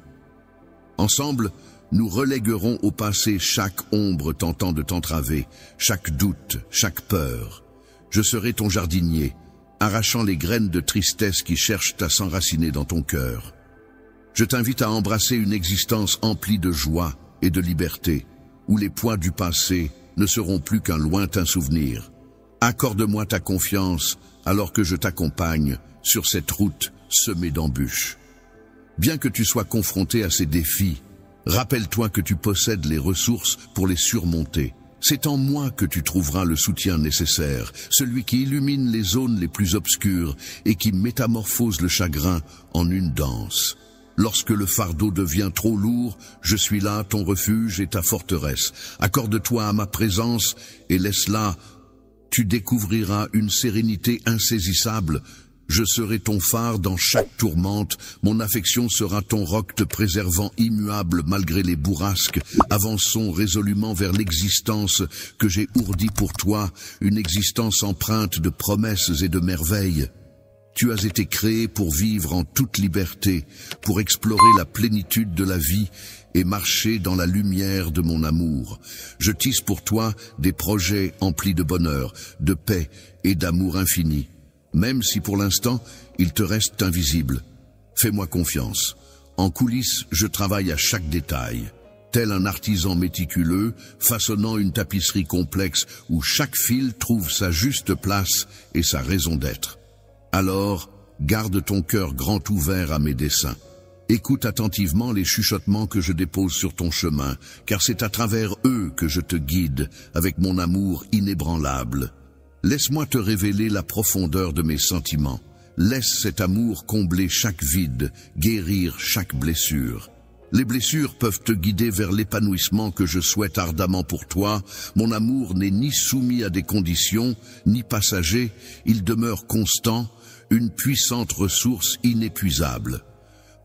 Ensemble, nous reléguerons au passé chaque ombre tentant de t'entraver, chaque doute, chaque peur. Je serai ton jardinier, arrachant les graines de tristesse qui cherchent à s'enraciner dans ton cœur. Je t'invite à embrasser une existence emplie de joie et de liberté, où les poids du passé ne seront plus qu'un lointain souvenir. Accorde-moi ta confiance alors que je t'accompagne sur cette route semée d'embûches. Bien que tu sois confronté à ces défis, rappelle-toi que tu possèdes les ressources pour les surmonter. C'est en moi que tu trouveras le soutien nécessaire, celui qui illumine les zones les plus obscures et qui métamorphose le chagrin en une danse. Lorsque le fardeau devient trop lourd, je suis là, ton refuge et ta forteresse. Accorde-toi à ma présence et laisse-la. Tu découvriras une sérénité insaisissable. Je serai ton phare dans chaque tourmente, mon affection sera ton roc te préservant immuable malgré les bourrasques. Avançons résolument vers l'existence que j'ai ourdie pour toi, une existence empreinte de promesses et de merveilles. Tu as été créé pour vivre en toute liberté, pour explorer la plénitude de la vie et marcher dans la lumière de mon amour. Je tisse pour toi des projets emplis de bonheur, de paix et d'amour infini. Même si pour l'instant, ils te restent invisibles. Fais-moi confiance. En coulisses, je travaille à chaque détail. Tel un artisan méticuleux, façonnant une tapisserie complexe où chaque fil trouve sa juste place et sa raison d'être. Alors, garde ton cœur grand ouvert à mes desseins. Écoute attentivement les chuchotements que je dépose sur ton chemin, car c'est à travers eux que je te guide avec mon amour inébranlable. Laisse-moi te révéler la profondeur de mes sentiments. Laisse cet amour combler chaque vide, guérir chaque blessure. Les blessures peuvent te guider vers l'épanouissement que je souhaite ardemment pour toi. Mon amour n'est ni soumis à des conditions, ni passager. Il demeure constant, une puissante ressource inépuisable.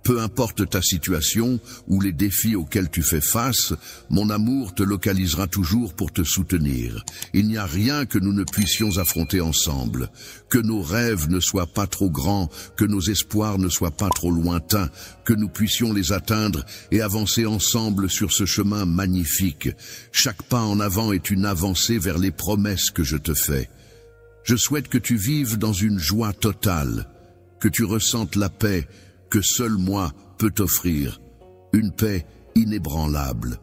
Peu importe ta situation ou les défis auxquels tu fais face, mon amour te localisera toujours pour te soutenir. Il n'y a rien que nous ne puissions affronter ensemble. Que nos rêves ne soient pas trop grands, que nos espoirs ne soient pas trop lointains, que nous puissions les atteindre et avancer ensemble sur ce chemin magnifique. Chaque pas en avant est une avancée vers les promesses que je te fais. Je souhaite que tu vives dans une joie totale, que tu ressentes la paix que seul moi peux t'offrir, une paix inébranlable.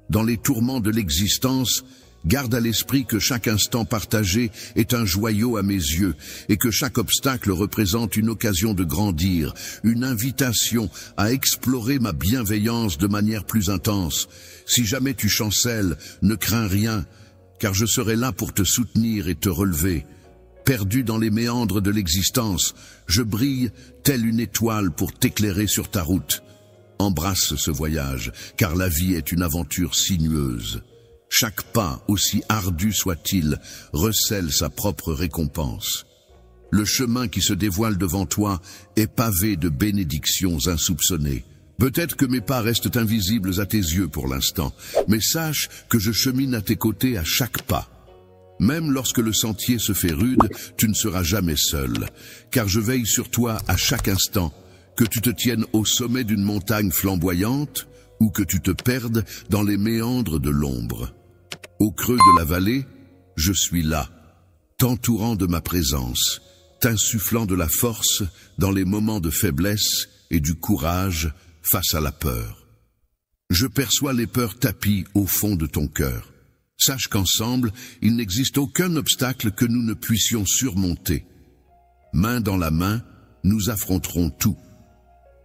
Dans les tourments de l'existence, garde à l'esprit que chaque instant partagé est un joyau à mes yeux et que chaque obstacle représente une occasion de grandir, une invitation à explorer ma bienveillance de manière plus intense. Si jamais tu chancelles, ne crains rien, car je serai là pour te soutenir et te relever. Perdu dans les méandres de l'existence, je brille telle une étoile pour t'éclairer sur ta route. Embrasse ce voyage, car la vie est une aventure sinueuse. Chaque pas, aussi ardu soit-il, recèle sa propre récompense. Le chemin qui se dévoile devant toi est pavé de bénédictions insoupçonnées. Peut-être que mes pas restent invisibles à tes yeux pour l'instant, mais sache que je chemine à tes côtés à chaque pas. Même lorsque le sentier se fait rude, tu ne seras jamais seul, car je veille sur toi à chaque instant, que tu te tiennes au sommet d'une montagne flamboyante ou que tu te perdes dans les méandres de l'ombre. Au creux de la vallée, je suis là, t'entourant de ma présence, t'insufflant de la force dans les moments de faiblesse et du courage face à la peur. Je perçois les peurs tapies au fond de ton cœur. Sache qu'ensemble, il n'existe aucun obstacle que nous ne puissions surmonter. Main dans la main, nous affronterons tout.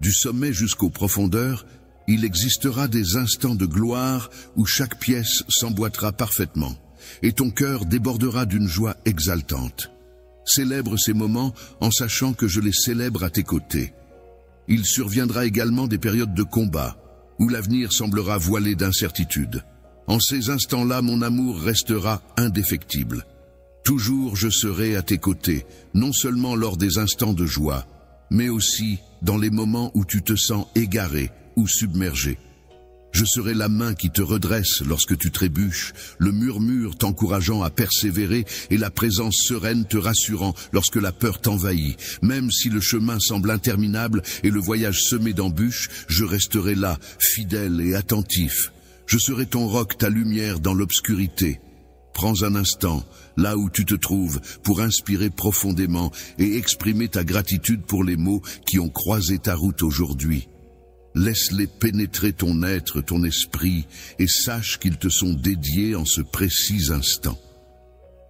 Du sommet jusqu'aux profondeurs, il existera des instants de gloire où chaque pièce s'emboîtera parfaitement, et ton cœur débordera d'une joie exaltante. Célèbre ces moments en sachant que je les célèbre à tes côtés. Il surviendra également des périodes de combat, où l'avenir semblera voilé d'incertitude. En ces instants-là, mon amour restera indéfectible. Toujours je serai à tes côtés, non seulement lors des instants de joie, mais aussi dans les moments où tu te sens égaré ou submergé. Je serai la main qui te redresse lorsque tu trébuches, le murmure t'encourageant à persévérer et la présence sereine te rassurant lorsque la peur t'envahit. Même si le chemin semble interminable et le voyage semé d'embûches, je resterai là, fidèle et attentif. Je serai ton roc, ta lumière dans l'obscurité. Prends un instant, là où tu te trouves, pour inspirer profondément et exprimer ta gratitude pour les mots qui ont croisé ta route aujourd'hui. Laisse-les pénétrer ton être, ton esprit, et sache qu'ils te sont dédiés en ce précis instant.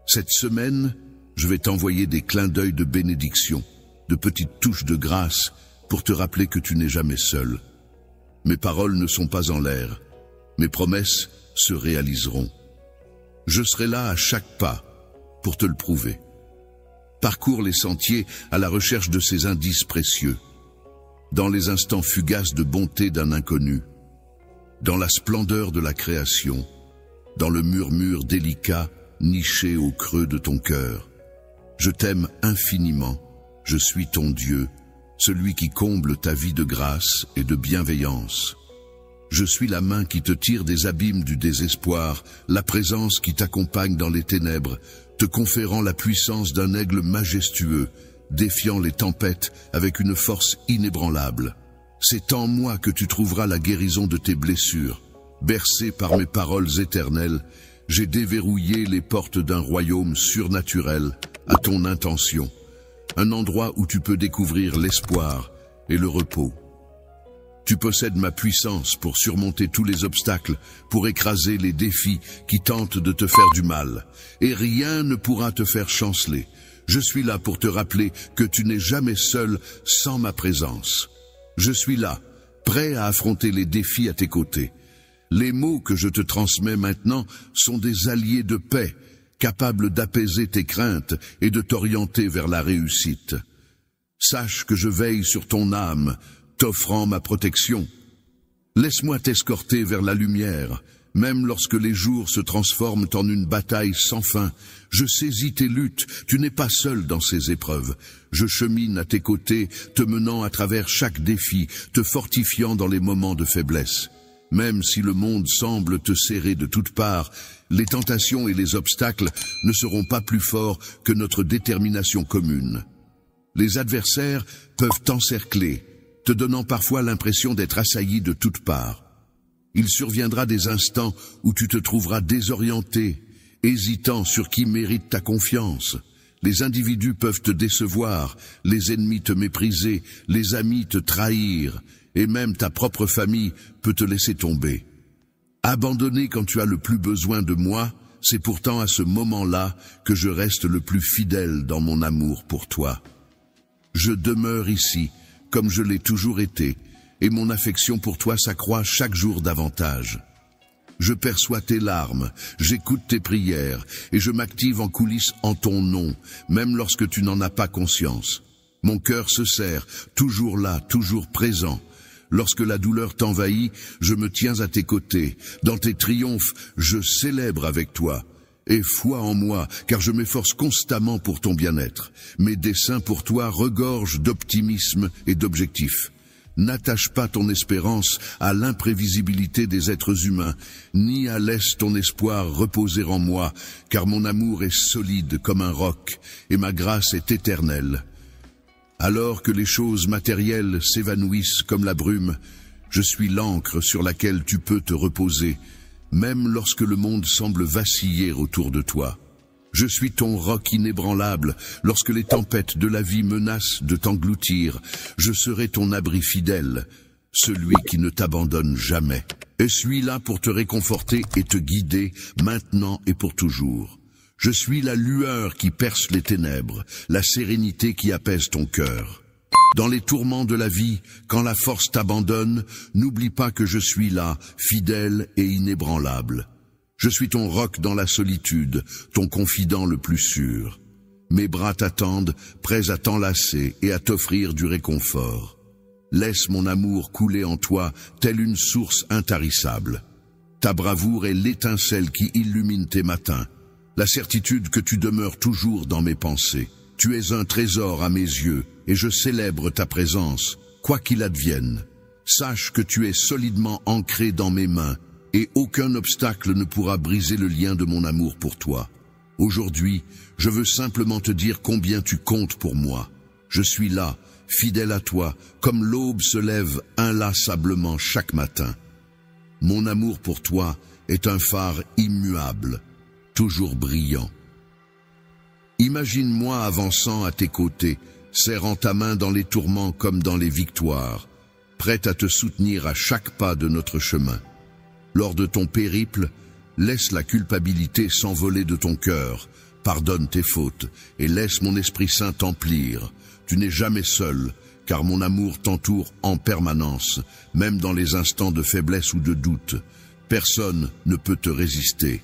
Cette semaine, je vais t'envoyer des clins d'œil de bénédiction, de petites touches de grâce, pour te rappeler que tu n'es jamais seul. Mes paroles ne sont pas en l'air, mes promesses se réaliseront. Je serai là à chaque pas, pour te le prouver. Parcours les sentiers à la recherche de ces indices précieux. Dans les instants fugaces de bonté d'un inconnu, dans la splendeur de la création, dans le murmure délicat niché au creux de ton cœur. Je t'aime infiniment, je suis ton Dieu, celui qui comble ta vie de grâce et de bienveillance. Je suis la main qui te tire des abîmes du désespoir, la présence qui t'accompagne dans les ténèbres, te conférant la puissance d'un aigle majestueux, défiant les tempêtes avec une force inébranlable. C'est en moi que tu trouveras la guérison de tes blessures. Bercé par mes paroles éternelles, j'ai déverrouillé les portes d'un royaume surnaturel à ton intention. Un endroit où tu peux découvrir l'espoir et le repos. Tu possèdes ma puissance pour surmonter tous les obstacles, pour écraser les défis qui tentent de te faire du mal. Et rien ne pourra te faire chanceler. Je suis là pour te rappeler que tu n'es jamais seul sans ma présence. Je suis là, prêt à affronter les défis à tes côtés. Les mots que je te transmets maintenant sont des alliés de paix, capables d'apaiser tes craintes et de t'orienter vers la réussite. Sache que je veille sur ton âme, t'offrant ma protection. Laisse-moi t'escorter vers la lumière. Même lorsque les jours se transforment en une bataille sans fin, je saisis tes luttes, tu n'es pas seul dans ces épreuves. Je chemine à tes côtés, te menant à travers chaque défi, te fortifiant dans les moments de faiblesse. Même si le monde semble te serrer de toutes parts, les tentations et les obstacles ne seront pas plus forts que notre détermination commune. Les adversaires peuvent t'encercler, te donnant parfois l'impression d'être assailli de toutes parts. Il surviendra des instants où tu te trouveras désorienté, hésitant sur qui mérite ta confiance. Les individus peuvent te décevoir, les ennemis te mépriser, les amis te trahir, et même ta propre famille peut te laisser tomber. Abandonné quand tu as le plus besoin de moi, c'est pourtant à ce moment-là que je reste le plus fidèle dans mon amour pour toi. Je demeure ici, comme je l'ai toujours été, et mon affection pour toi s'accroît chaque jour davantage. Je perçois tes larmes, j'écoute tes prières, et je m'active en coulisses en ton nom, même lorsque tu n'en as pas conscience. Mon cœur se serre, toujours là, toujours présent. Lorsque la douleur t'envahit, je me tiens à tes côtés. Dans tes triomphes, je célèbre avec toi. Aie foi en moi, car je m'efforce constamment pour ton bien-être. Mes desseins pour toi regorgent d'optimisme et d'objectifs. N'attache pas ton espérance à l'imprévisibilité des êtres humains, ni à laisse ton espoir reposer en moi, car mon amour est solide comme un roc, et ma grâce est éternelle. Alors que les choses matérielles s'évanouissent comme la brume, je suis l'encre sur laquelle tu peux te reposer, même lorsque le monde semble vaciller autour de toi. Je suis ton roc inébranlable lorsque les tempêtes de la vie menacent de t'engloutir. Je serai ton abri fidèle, celui qui ne t'abandonne jamais. Et suis là pour te réconforter et te guider, maintenant et pour toujours. Je suis la lueur qui perce les ténèbres, la sérénité qui apaise ton cœur. Dans les tourments de la vie, quand la force t'abandonne, n'oublie pas que je suis là, fidèle et inébranlable. Je suis ton roc dans la solitude, ton confident le plus sûr. Mes bras t'attendent, prêts à t'enlacer et à t'offrir du réconfort. Laisse mon amour couler en toi, telle une source intarissable. Ta bravoure est l'étincelle qui illumine tes matins, la certitude que tu demeures toujours dans mes pensées. Tu es un trésor à mes yeux, et je célèbre ta présence, quoi qu'il advienne. Sache que tu es solidement ancré dans mes mains, et aucun obstacle ne pourra briser le lien de mon amour pour toi. Aujourd'hui, je veux simplement te dire combien tu comptes pour moi. Je suis là, fidèle à toi, comme l'aube se lève inlassablement chaque matin. Mon amour pour toi est un phare immuable, toujours brillant. Imagine-moi avançant à tes côtés, serrant ta main dans les tourments comme dans les victoires, prête à te soutenir à chaque pas de notre chemin. Lors de ton périple, laisse la culpabilité s'envoler de ton cœur, pardonne tes fautes et laisse mon Esprit Saint t'emplir. Tu n'es jamais seul, car mon amour t'entoure en permanence, même dans les instants de faiblesse ou de doute. Personne ne peut te résister.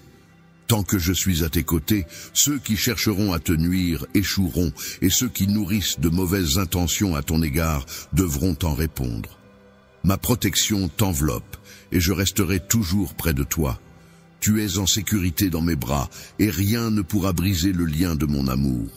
Tant que je suis à tes côtés, ceux qui chercheront à te nuire échoueront, et ceux qui nourrissent de mauvaises intentions à ton égard devront en répondre. Ma protection t'enveloppe, et je resterai toujours près de toi. Tu es en sécurité dans mes bras, et rien ne pourra briser le lien de mon amour.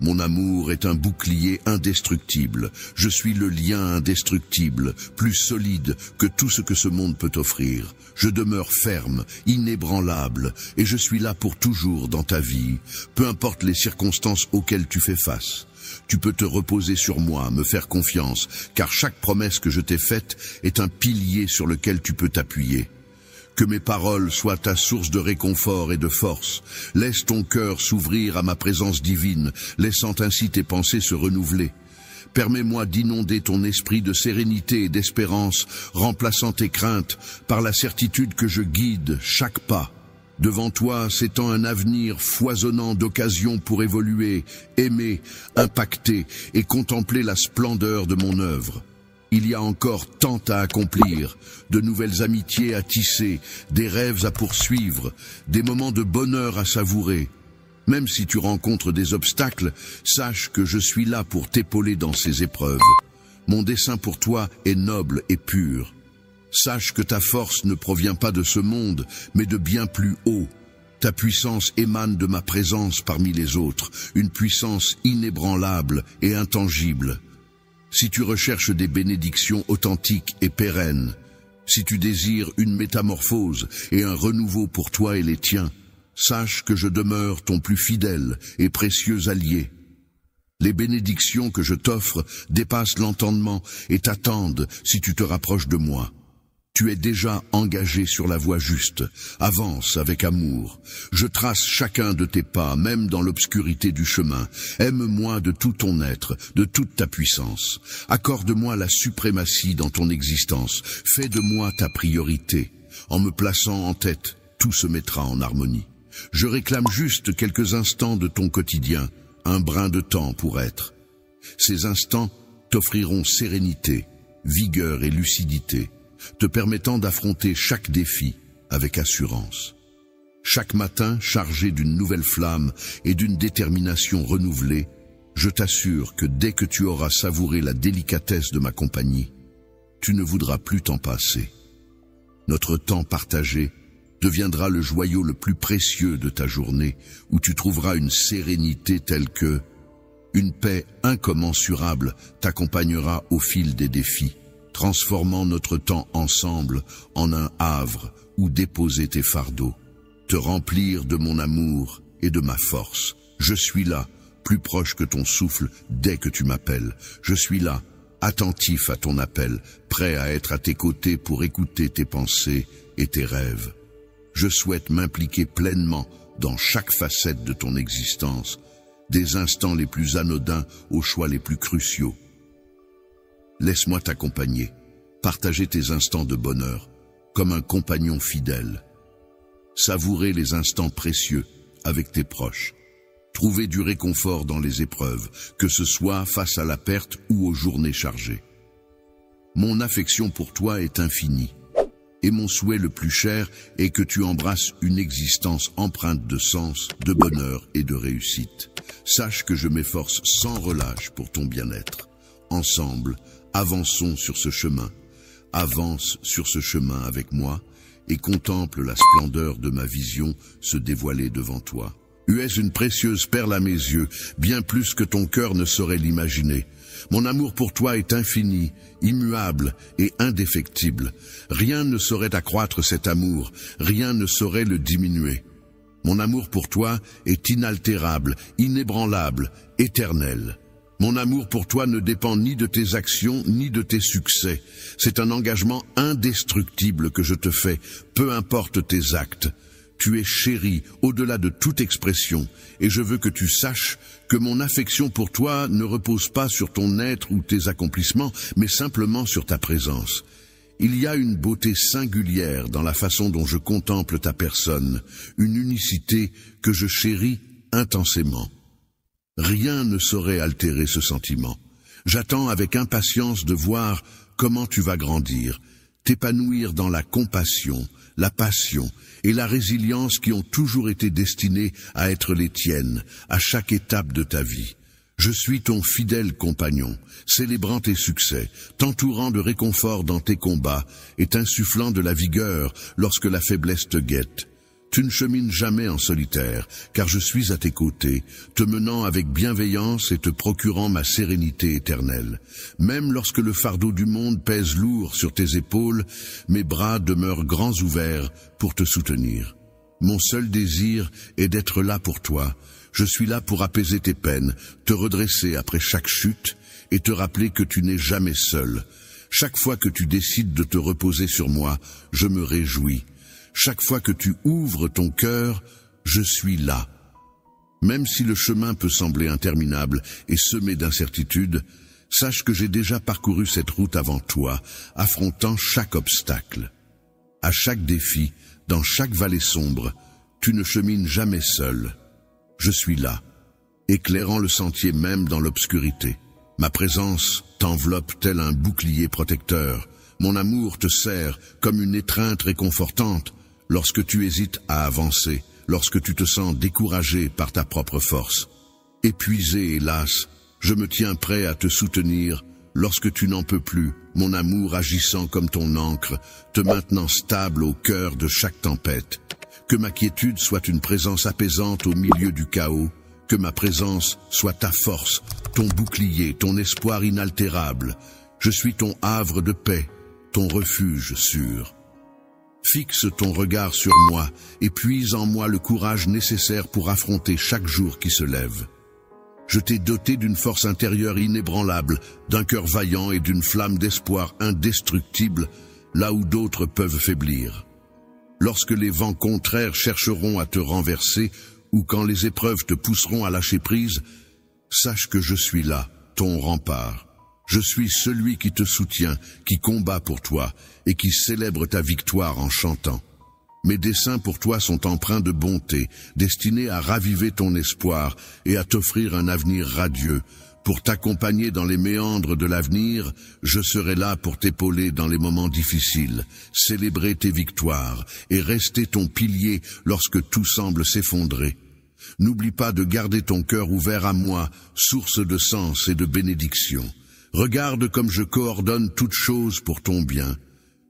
Mon amour est un bouclier indestructible. Je suis le lien indestructible, plus solide que tout ce que ce monde peut offrir. Je demeure ferme, inébranlable, et je suis là pour toujours dans ta vie, peu importe les circonstances auxquelles tu fais face. Tu peux te reposer sur moi, me faire confiance, car chaque promesse que je t'ai faite est un pilier sur lequel tu peux t'appuyer. Que mes paroles soient ta source de réconfort et de force. Laisse ton cœur s'ouvrir à ma présence divine, laissant ainsi tes pensées se renouveler. Permets-moi d'inonder ton esprit de sérénité et d'espérance, remplaçant tes craintes par la certitude que je guide chaque pas. Devant toi s'étend un avenir foisonnant d'occasions pour évoluer, aimer, impacter et contempler la splendeur de mon œuvre. Il y a encore tant à accomplir, de nouvelles amitiés à tisser, des rêves à poursuivre, des moments de bonheur à savourer. Même si tu rencontres des obstacles, sache que je suis là pour t'épauler dans ces épreuves. Mon dessein pour toi est noble et pur. Sache que ta force ne provient pas de ce monde, mais de bien plus haut. Ta puissance émane de ma présence parmi les autres, une puissance inébranlable et intangible. Si tu recherches des bénédictions authentiques et pérennes, si tu désires une métamorphose et un renouveau pour toi et les tiens, sache que je demeure ton plus fidèle et précieux allié. Les bénédictions que je t'offre dépassent l'entendement et t'attendent si tu te rapproches de moi. Tu es déjà engagé sur la voie juste. Avance avec amour. Je trace chacun de tes pas, même dans l'obscurité du chemin. Aime-moi de tout ton être, de toute ta puissance. Accorde-moi la suprématie dans ton existence. Fais de moi ta priorité. En me plaçant en tête, tout se mettra en harmonie. Je réclame juste quelques instants de ton quotidien, un brin de temps pour être. Ces instants t'offriront sérénité, vigueur et lucidité, te permettant d'affronter chaque défi avec assurance. Chaque matin, chargé d'une nouvelle flamme et d'une détermination renouvelée, je t'assure que dès que tu auras savouré la délicatesse de ma compagnie, tu ne voudras plus t'en passer. Notre temps partagé deviendra le joyau le plus précieux de ta journée, où tu trouveras une sérénité telle que une paix incommensurable t'accompagnera au fil des défis, transformant notre temps ensemble en un havre où déposer tes fardeaux, te remplir de mon amour et de ma force. Je suis là, plus proche que ton souffle dès que tu m'appelles. Je suis là, attentif à ton appel, prêt à être à tes côtés pour écouter tes pensées et tes rêves. Je souhaite m'impliquer pleinement dans chaque facette de ton existence, des instants les plus anodins aux choix les plus cruciaux. Laisse-moi t'accompagner, partager tes instants de bonheur, comme un compagnon fidèle. Savourer les instants précieux avec tes proches. Trouver du réconfort dans les épreuves, que ce soit face à la perte ou aux journées chargées. Mon affection pour toi est infinie, et mon souhait le plus cher est que tu embrasses une existence empreinte de sens, de bonheur et de réussite. Sache que je m'efforce sans relâche pour ton bien-être. Ensemble, avançons sur ce chemin. Avance sur ce chemin avec moi et contemple la splendeur de ma vision se dévoiler devant toi. Tu es une précieuse perle à mes yeux, bien plus que ton cœur ne saurait l'imaginer. Mon amour pour toi est infini, immuable et indéfectible. Rien ne saurait accroître cet amour, rien ne saurait le diminuer. Mon amour pour toi est inaltérable, inébranlable, éternel. Mon amour pour toi ne dépend ni de tes actions, ni de tes succès. C'est un engagement indestructible que je te fais, peu importe tes actes. Tu es chéri au-delà de toute expression, et je veux que tu saches que mon affection pour toi ne repose pas sur ton être ou tes accomplissements, mais simplement sur ta présence. Il y a une beauté singulière dans la façon dont je contemple ta personne, une unicité que je chéris intensément. Rien ne saurait altérer ce sentiment. J'attends avec impatience de voir comment tu vas grandir, t'épanouir dans la compassion, la passion et la résilience qui ont toujours été destinées à être les tiennes, à chaque étape de ta vie. Je suis ton fidèle compagnon, célébrant tes succès, t'entourant de réconfort dans tes combats et t'insufflant de la vigueur lorsque la faiblesse te guette. Tu ne chemines jamais en solitaire, car je suis à tes côtés, te menant avec bienveillance et te procurant ma sérénité éternelle. Même lorsque le fardeau du monde pèse lourd sur tes épaules, mes bras demeurent grands ouverts pour te soutenir. Mon seul désir est d'être là pour toi. Je suis là pour apaiser tes peines, te redresser après chaque chute et te rappeler que tu n'es jamais seul. Chaque fois que tu décides de te reposer sur moi, je me réjouis. Chaque fois que tu ouvres ton cœur, je suis là. Même si le chemin peut sembler interminable et semé d'incertitudes, sache que j'ai déjà parcouru cette route avant toi, affrontant chaque obstacle. À chaque défi, dans chaque vallée sombre, tu ne chemines jamais seul. Je suis là, éclairant le sentier même dans l'obscurité. Ma présence t'enveloppe tel un bouclier protecteur. Mon amour te serre comme une étreinte réconfortante lorsque tu hésites à avancer, lorsque tu te sens découragé par ta propre force. Épuisé et las, je me tiens prêt à te soutenir lorsque tu n'en peux plus, mon amour agissant comme ton ancre, te maintenant stable au cœur de chaque tempête. Que ma quiétude soit une présence apaisante au milieu du chaos, que ma présence soit ta force, ton bouclier, ton espoir inaltérable. Je suis ton havre de paix, ton refuge sûr. Fixe ton regard sur moi et puise en moi le courage nécessaire pour affronter chaque jour qui se lève. Je t'ai doté d'une force intérieure inébranlable, d'un cœur vaillant et d'une flamme d'espoir indestructible, là où d'autres peuvent faiblir. Lorsque les vents contraires chercheront à te renverser, ou quand les épreuves te pousseront à lâcher prise, sache que je suis là, ton rempart. Je suis celui qui te soutient, qui combat pour toi, et qui célèbre ta victoire en chantant. Mes desseins pour toi sont empreints de bonté, destinés à raviver ton espoir et à t'offrir un avenir radieux. Pour t'accompagner dans les méandres de l'avenir, je serai là pour t'épauler dans les moments difficiles, célébrer tes victoires et rester ton pilier lorsque tout semble s'effondrer. N'oublie pas de garder ton cœur ouvert à moi, source de sens et de bénédiction. Regarde comme je coordonne toutes choses pour ton bien.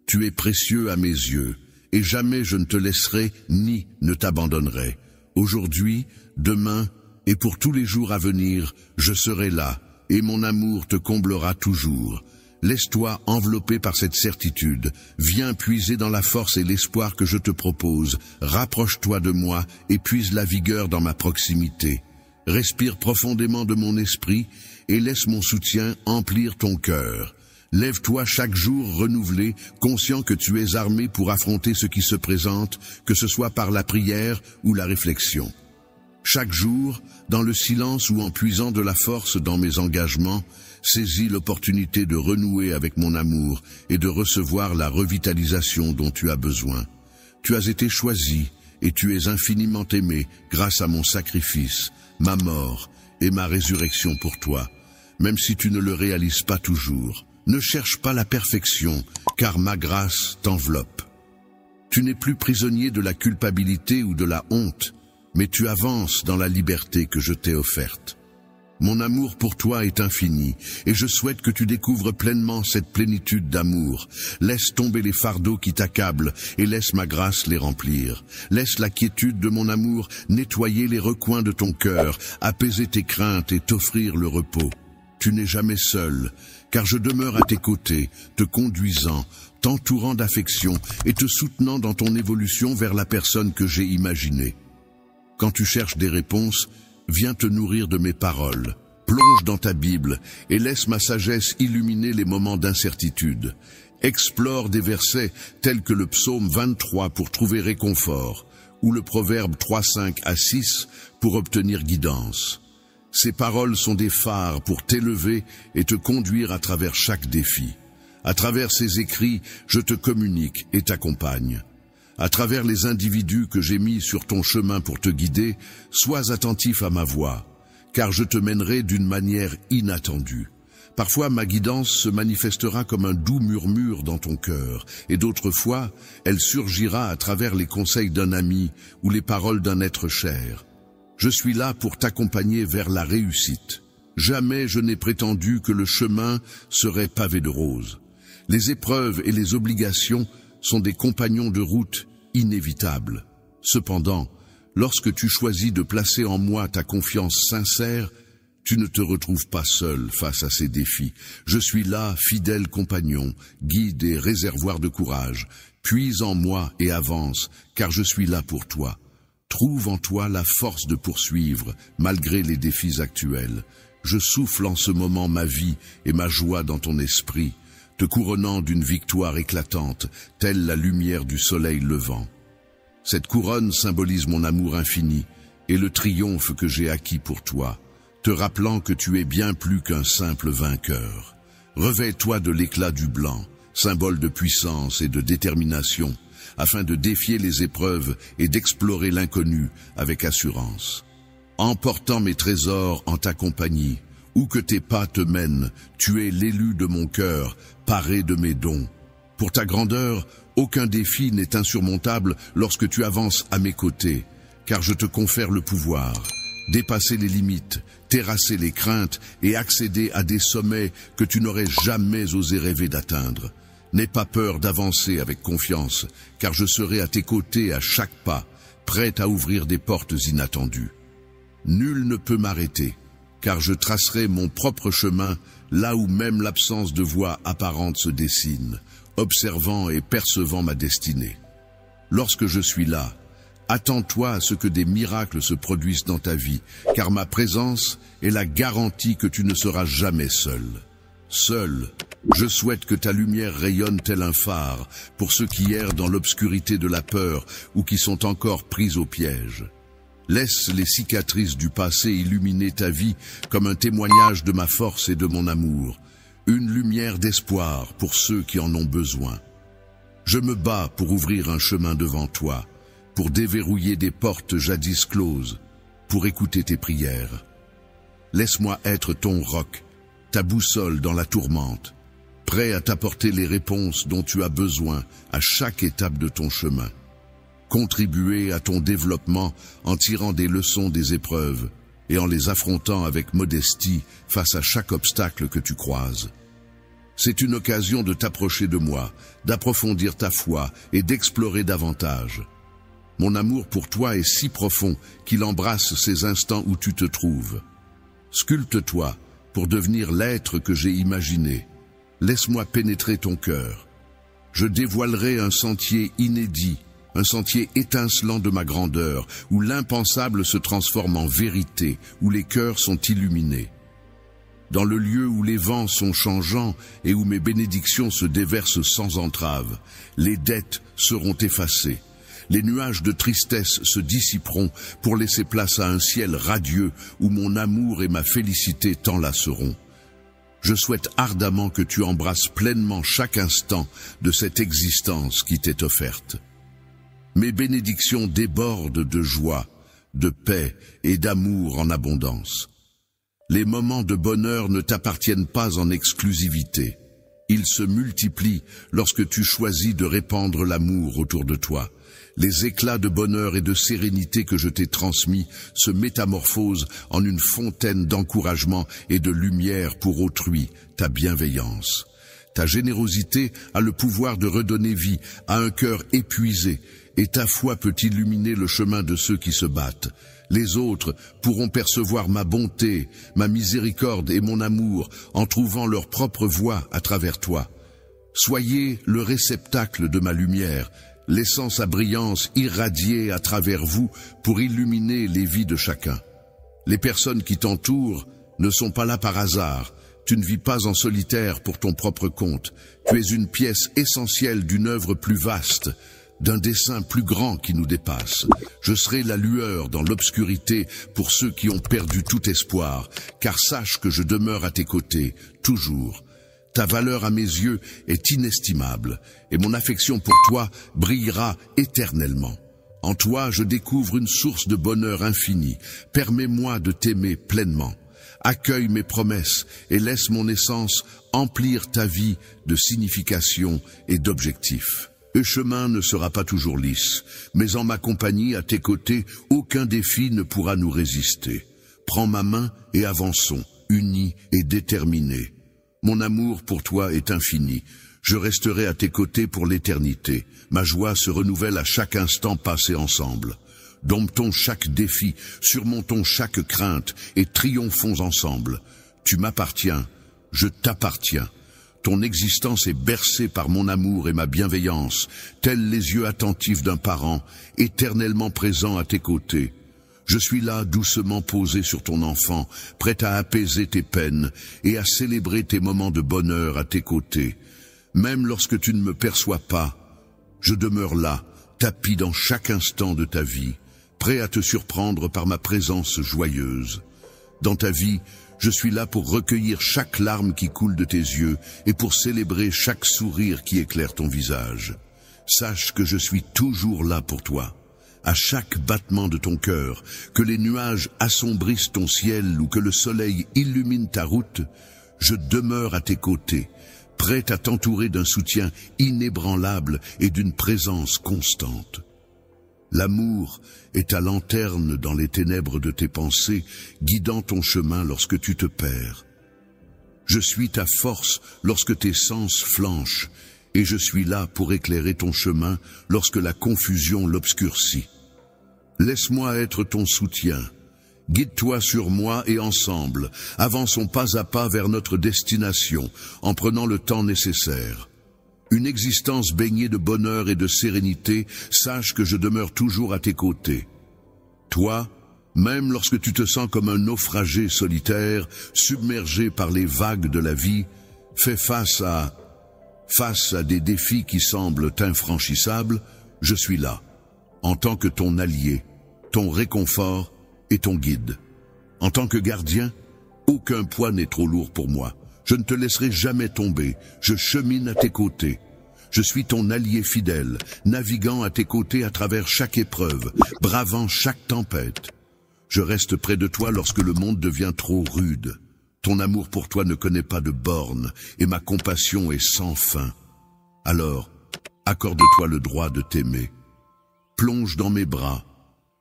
Tu es précieux à mes yeux, et jamais je ne te laisserai ni ne t'abandonnerai. Aujourd'hui, demain, et pour tous les jours à venir, je serai là, et mon amour te comblera toujours. Laisse-toi envelopper par cette certitude, viens puiser dans la force et l'espoir que je te propose, rapproche-toi de moi et puise la vigueur dans ma proximité. Respire profondément de mon esprit et laisse mon soutien emplir ton cœur. Lève-toi chaque jour renouvelé, conscient que tu es armé pour affronter ce qui se présente, que ce soit par la prière ou la réflexion. Chaque jour, dans le silence ou en puisant de la force dans mes engagements, saisis l'opportunité de renouer avec mon amour et de recevoir la revitalisation dont tu as besoin. Tu as été choisi et tu es infiniment aimé grâce à mon sacrifice, ma mort et ma résurrection pour toi, même si tu ne le réalises pas toujours. Ne cherche pas la perfection, car ma grâce t'enveloppe. Tu n'es plus prisonnier de la culpabilité ou de la honte, mais tu avances dans la liberté que je t'ai offerte. Mon amour pour toi est infini, et je souhaite que tu découvres pleinement cette plénitude d'amour. Laisse tomber les fardeaux qui t'accablent, et laisse ma grâce les remplir. Laisse la quiétude de mon amour nettoyer les recoins de ton cœur, apaiser tes craintes et t'offrir le repos. Tu n'es jamais seul, car je demeure à tes côtés, te conduisant, t'entourant d'affection et te soutenant dans ton évolution vers la personne que j'ai imaginée. Quand tu cherches des réponses, viens te nourrir de mes paroles. Plonge dans ta Bible et laisse ma sagesse illuminer les moments d'incertitude. Explore des versets tels que le psaume 23 pour trouver réconfort, ou le proverbe 3:5 à 6 pour obtenir guidance. Ces paroles sont des phares pour t'élever et te conduire à travers chaque défi. À travers ces écrits, je te communique et t'accompagne. À travers les individus que j'ai mis sur ton chemin pour te guider, sois attentif à ma voix, car je te mènerai d'une manière inattendue. Parfois, ma guidance se manifestera comme un doux murmure dans ton cœur, et d'autres fois, elle surgira à travers les conseils d'un ami ou les paroles d'un être cher. Je suis là pour t'accompagner vers la réussite. Jamais je n'ai prétendu que le chemin serait pavé de roses. Les épreuves et les obligations sont des compagnons de route inévitables. Cependant, lorsque tu choisis de placer en moi ta confiance sincère, tu ne te retrouves pas seul face à ces défis. Je suis là, fidèle compagnon, guide et réservoir de courage. Puise en moi et avance, car je suis là pour toi. Trouve en toi la force de poursuivre, malgré les défis actuels. Je souffle en ce moment ma vie et ma joie dans ton esprit, te couronnant d'une victoire éclatante, telle la lumière du soleil levant. Cette couronne symbolise mon amour infini et le triomphe que j'ai acquis pour toi, te rappelant que tu es bien plus qu'un simple vainqueur. Revêt-toi de l'éclat du blanc, symbole de puissance et de détermination, afin de défier les épreuves et d'explorer l'inconnu avec assurance. Emportant mes trésors en ta compagnie, où que tes pas te mènent, tu es l'élu de mon cœur, paré de mes dons. Pour ta grandeur, aucun défi n'est insurmontable lorsque tu avances à mes côtés, car je te confère le pouvoir. Dépasser les limites, terrasser les craintes et accéder à des sommets que tu n'aurais jamais osé rêver d'atteindre. N'aie pas peur d'avancer avec confiance, car je serai à tes côtés à chaque pas, prêt à ouvrir des portes inattendues. Nul ne peut m'arrêter, car je tracerai mon propre chemin là où même l'absence de voie apparente se dessine, observant et percevant ma destinée. Lorsque je suis là, attends-toi à ce que des miracles se produisent dans ta vie, car ma présence est la garantie que tu ne seras jamais seul. Seul, je souhaite que ta lumière rayonne tel un phare pour ceux qui errent dans l'obscurité de la peur ou qui sont encore pris au piège. Laisse les cicatrices du passé illuminer ta vie comme un témoignage de ma force et de mon amour, une lumière d'espoir pour ceux qui en ont besoin. Je me bats pour ouvrir un chemin devant toi, pour déverrouiller des portes jadis closes, pour écouter tes prières. Laisse-moi être ton roc, ta boussole dans la tourmente, prêt à t'apporter les réponses dont tu as besoin à chaque étape de ton chemin. Contribuer à ton développement en tirant des leçons des épreuves et en les affrontant avec modestie face à chaque obstacle que tu croises. C'est une occasion de t'approcher de moi, d'approfondir ta foi et d'explorer davantage. Mon amour pour toi est si profond qu'il embrasse ces instants où tu te trouves. Sculpte-toi pour devenir l'être que j'ai imaginé. Laisse-moi pénétrer ton cœur. Je dévoilerai un sentier inédit, un sentier étincelant de ma grandeur, où l'impensable se transforme en vérité, où les cœurs sont illuminés. Dans le lieu où les vents sont changeants et où mes bénédictions se déversent sans entrave, les dettes seront effacées. Les nuages de tristesse se dissiperont pour laisser place à un ciel radieux où mon amour et ma félicité t'enlaceront. Je souhaite ardemment que tu embrasses pleinement chaque instant de cette existence qui t'est offerte. Mes bénédictions débordent de joie, de paix et d'amour en abondance. Les moments de bonheur ne t'appartiennent pas en exclusivité. Il se multiplie lorsque tu choisis de répandre l'amour autour de toi. Les éclats de bonheur et de sérénité que je t'ai transmis se métamorphosent en une fontaine d'encouragement et de lumière pour autrui, ta bienveillance. Ta générosité a le pouvoir de redonner vie à un cœur épuisé, et ta foi peut illuminer le chemin de ceux qui se battent. Les autres pourront percevoir ma bonté, ma miséricorde et mon amour en trouvant leur propre voie à travers toi. Soyez le réceptacle de ma lumière, laissant sa brillance irradier à travers vous pour illuminer les vies de chacun. Les personnes qui t'entourent ne sont pas là par hasard. Tu ne vis pas en solitaire pour ton propre compte. Tu es une pièce essentielle d'une œuvre plus vaste, d'un dessein plus grand qui nous dépasse. Je serai la lueur dans l'obscurité pour ceux qui ont perdu tout espoir, car sache que je demeure à tes côtés, toujours. Ta valeur à mes yeux est inestimable, et mon affection pour toi brillera éternellement. En toi, je découvre une source de bonheur infini. Permets-moi de t'aimer pleinement. Accueille mes promesses et laisse mon essence emplir ta vie de signification et d'objectifs. Le chemin ne sera pas toujours lisse, mais en ma compagnie, à tes côtés, aucun défi ne pourra nous résister. Prends ma main et avançons, unis et déterminés. Mon amour pour toi est infini. Je resterai à tes côtés pour l'éternité. Ma joie se renouvelle à chaque instant passé ensemble. Domptons chaque défi, surmontons chaque crainte et triomphons ensemble. Tu m'appartiens, je t'appartiens. Ton existence est bercée par mon amour et ma bienveillance, tels les yeux attentifs d'un parent, éternellement présent à tes côtés. Je suis là doucement posé sur ton enfant, prêt à apaiser tes peines et à célébrer tes moments de bonheur à tes côtés. Même lorsque tu ne me perçois pas, je demeure là, tapi dans chaque instant de ta vie, prêt à te surprendre par ma présence joyeuse. Dans ta vie, je suis là pour recueillir chaque larme qui coule de tes yeux et pour célébrer chaque sourire qui éclaire ton visage. Sache que je suis toujours là pour toi. À chaque battement de ton cœur, que les nuages assombrissent ton ciel ou que le soleil illumine ta route, je demeure à tes côtés, prêt à t'entourer d'un soutien inébranlable et d'une présence constante. L'amour est ta lanterne dans les ténèbres de tes pensées, guidant ton chemin lorsque tu te perds. Je suis ta force lorsque tes sens flanchent, et je suis là pour éclairer ton chemin lorsque la confusion l'obscurcit. Laisse-moi être ton soutien. Guide-toi sur moi et ensemble, avançons pas à pas vers notre destination, en prenant le temps nécessaire. Une existence baignée de bonheur et de sérénité, sache que je demeure toujours à tes côtés. Toi, même lorsque tu te sens comme un naufragé solitaire, submergé par les vagues de la vie, fais face à des défis qui semblent infranchissables, je suis là, en tant que ton allié, ton réconfort et ton guide. En tant que gardien, aucun poids n'est trop lourd pour moi. Je ne te laisserai jamais tomber, je chemine à tes côtés. Je suis ton allié fidèle, naviguant à tes côtés à travers chaque épreuve, bravant chaque tempête. Je reste près de toi lorsque le monde devient trop rude. Ton amour pour toi ne connaît pas de bornes, et ma compassion est sans fin. Alors, accorde-toi le droit de t'aimer. Plonge dans mes bras.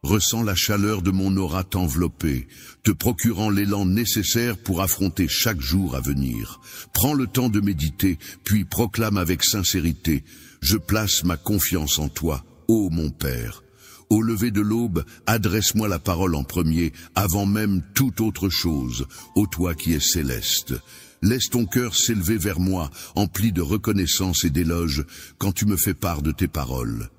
Ressens la chaleur de mon aura t'envelopper, te procurant l'élan nécessaire pour affronter chaque jour à venir. Prends le temps de méditer, puis proclame avec sincérité « Je place ma confiance en toi, ô mon Père ». Au lever de l'aube, adresse-moi la parole en premier, avant même toute autre chose, ô toi qui es céleste. Laisse ton cœur s'élever vers moi, empli de reconnaissance et d'éloge, quand tu me fais part de tes paroles.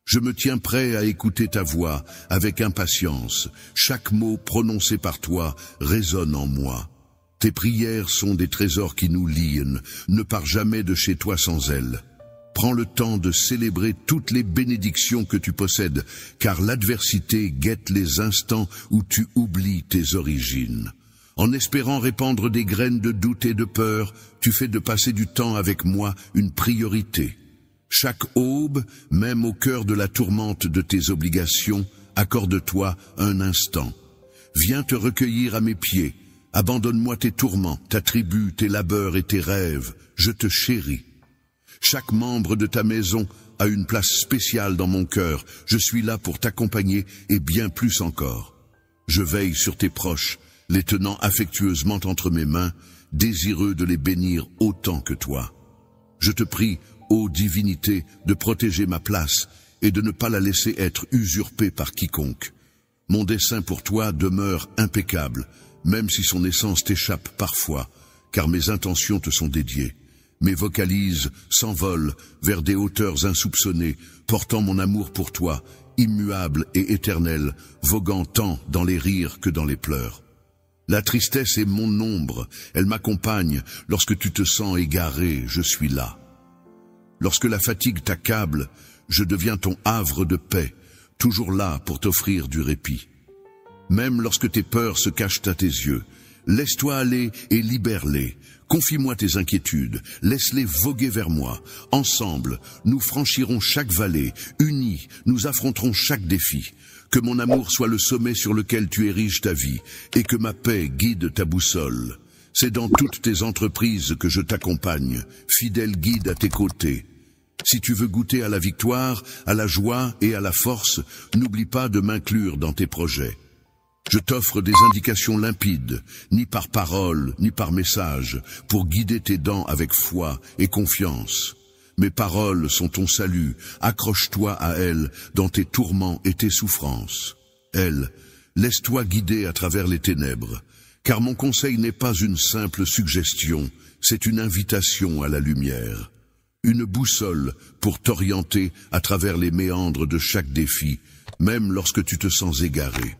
Je me tiens prêt à écouter ta voix avec impatience. Chaque mot prononcé par toi résonne en moi. Tes prières sont des trésors qui nous lient. Ne pars jamais de chez toi sans elles. Prends le temps de célébrer toutes les bénédictions que tu possèdes, car l'adversité guette les instants où tu oublies tes origines. En espérant répandre des graines de doute et de peur, tu fais de passer du temps avec moi une priorité. Chaque aube, même au cœur de la tourmente de tes obligations, accorde-toi un instant. Viens te recueillir à mes pieds, Abandonne-moi tes tourments, ta tribu, tes labeurs et tes rêves. Je te chéris. Chaque membre de ta maison a une place spéciale dans mon cœur. Je suis là pour t'accompagner et bien plus encore. Je veille sur tes proches, les tenant affectueusement entre mes mains, désireux de les bénir autant que toi. Je te prie, ô divinité, de protéger ma place et de ne pas la laisser être usurpée par quiconque. Mon dessein pour toi demeure impeccable, même si son essence t'échappe parfois, car mes intentions te sont dédiées. Mes vocalises s'envolent vers des hauteurs insoupçonnées, portant mon amour pour toi, immuable et éternel, voguant tant dans les rires que dans les pleurs. La tristesse est mon ombre, elle m'accompagne. Lorsque tu te sens égaré, je suis là. Lorsque la fatigue t'accable, je deviens ton havre de paix, toujours là pour t'offrir du répit. Même lorsque tes peurs se cachent à tes yeux, laisse-toi aller et libère-les. Confie-moi tes inquiétudes, laisse-les voguer vers moi. Ensemble, nous franchirons chaque vallée, unis, nous affronterons chaque défi. Que mon amour soit le sommet sur lequel tu ériges ta vie, et que ma paix guide ta boussole. C'est dans toutes tes entreprises que je t'accompagne, fidèle guide à tes côtés. Si tu veux goûter à la victoire, à la joie et à la force, n'oublie pas de m'inclure dans tes projets. Je t'offre des indications limpides, ni par parole, ni par message, pour guider tes dents avec foi et confiance. Mes paroles sont ton salut, accroche-toi à elles dans tes tourments et tes souffrances. Elle, laisse-toi guider à travers les ténèbres, car mon conseil n'est pas une simple suggestion, c'est une invitation à la lumière. Une boussole pour t'orienter à travers les méandres de chaque défi, même lorsque tu te sens égaré.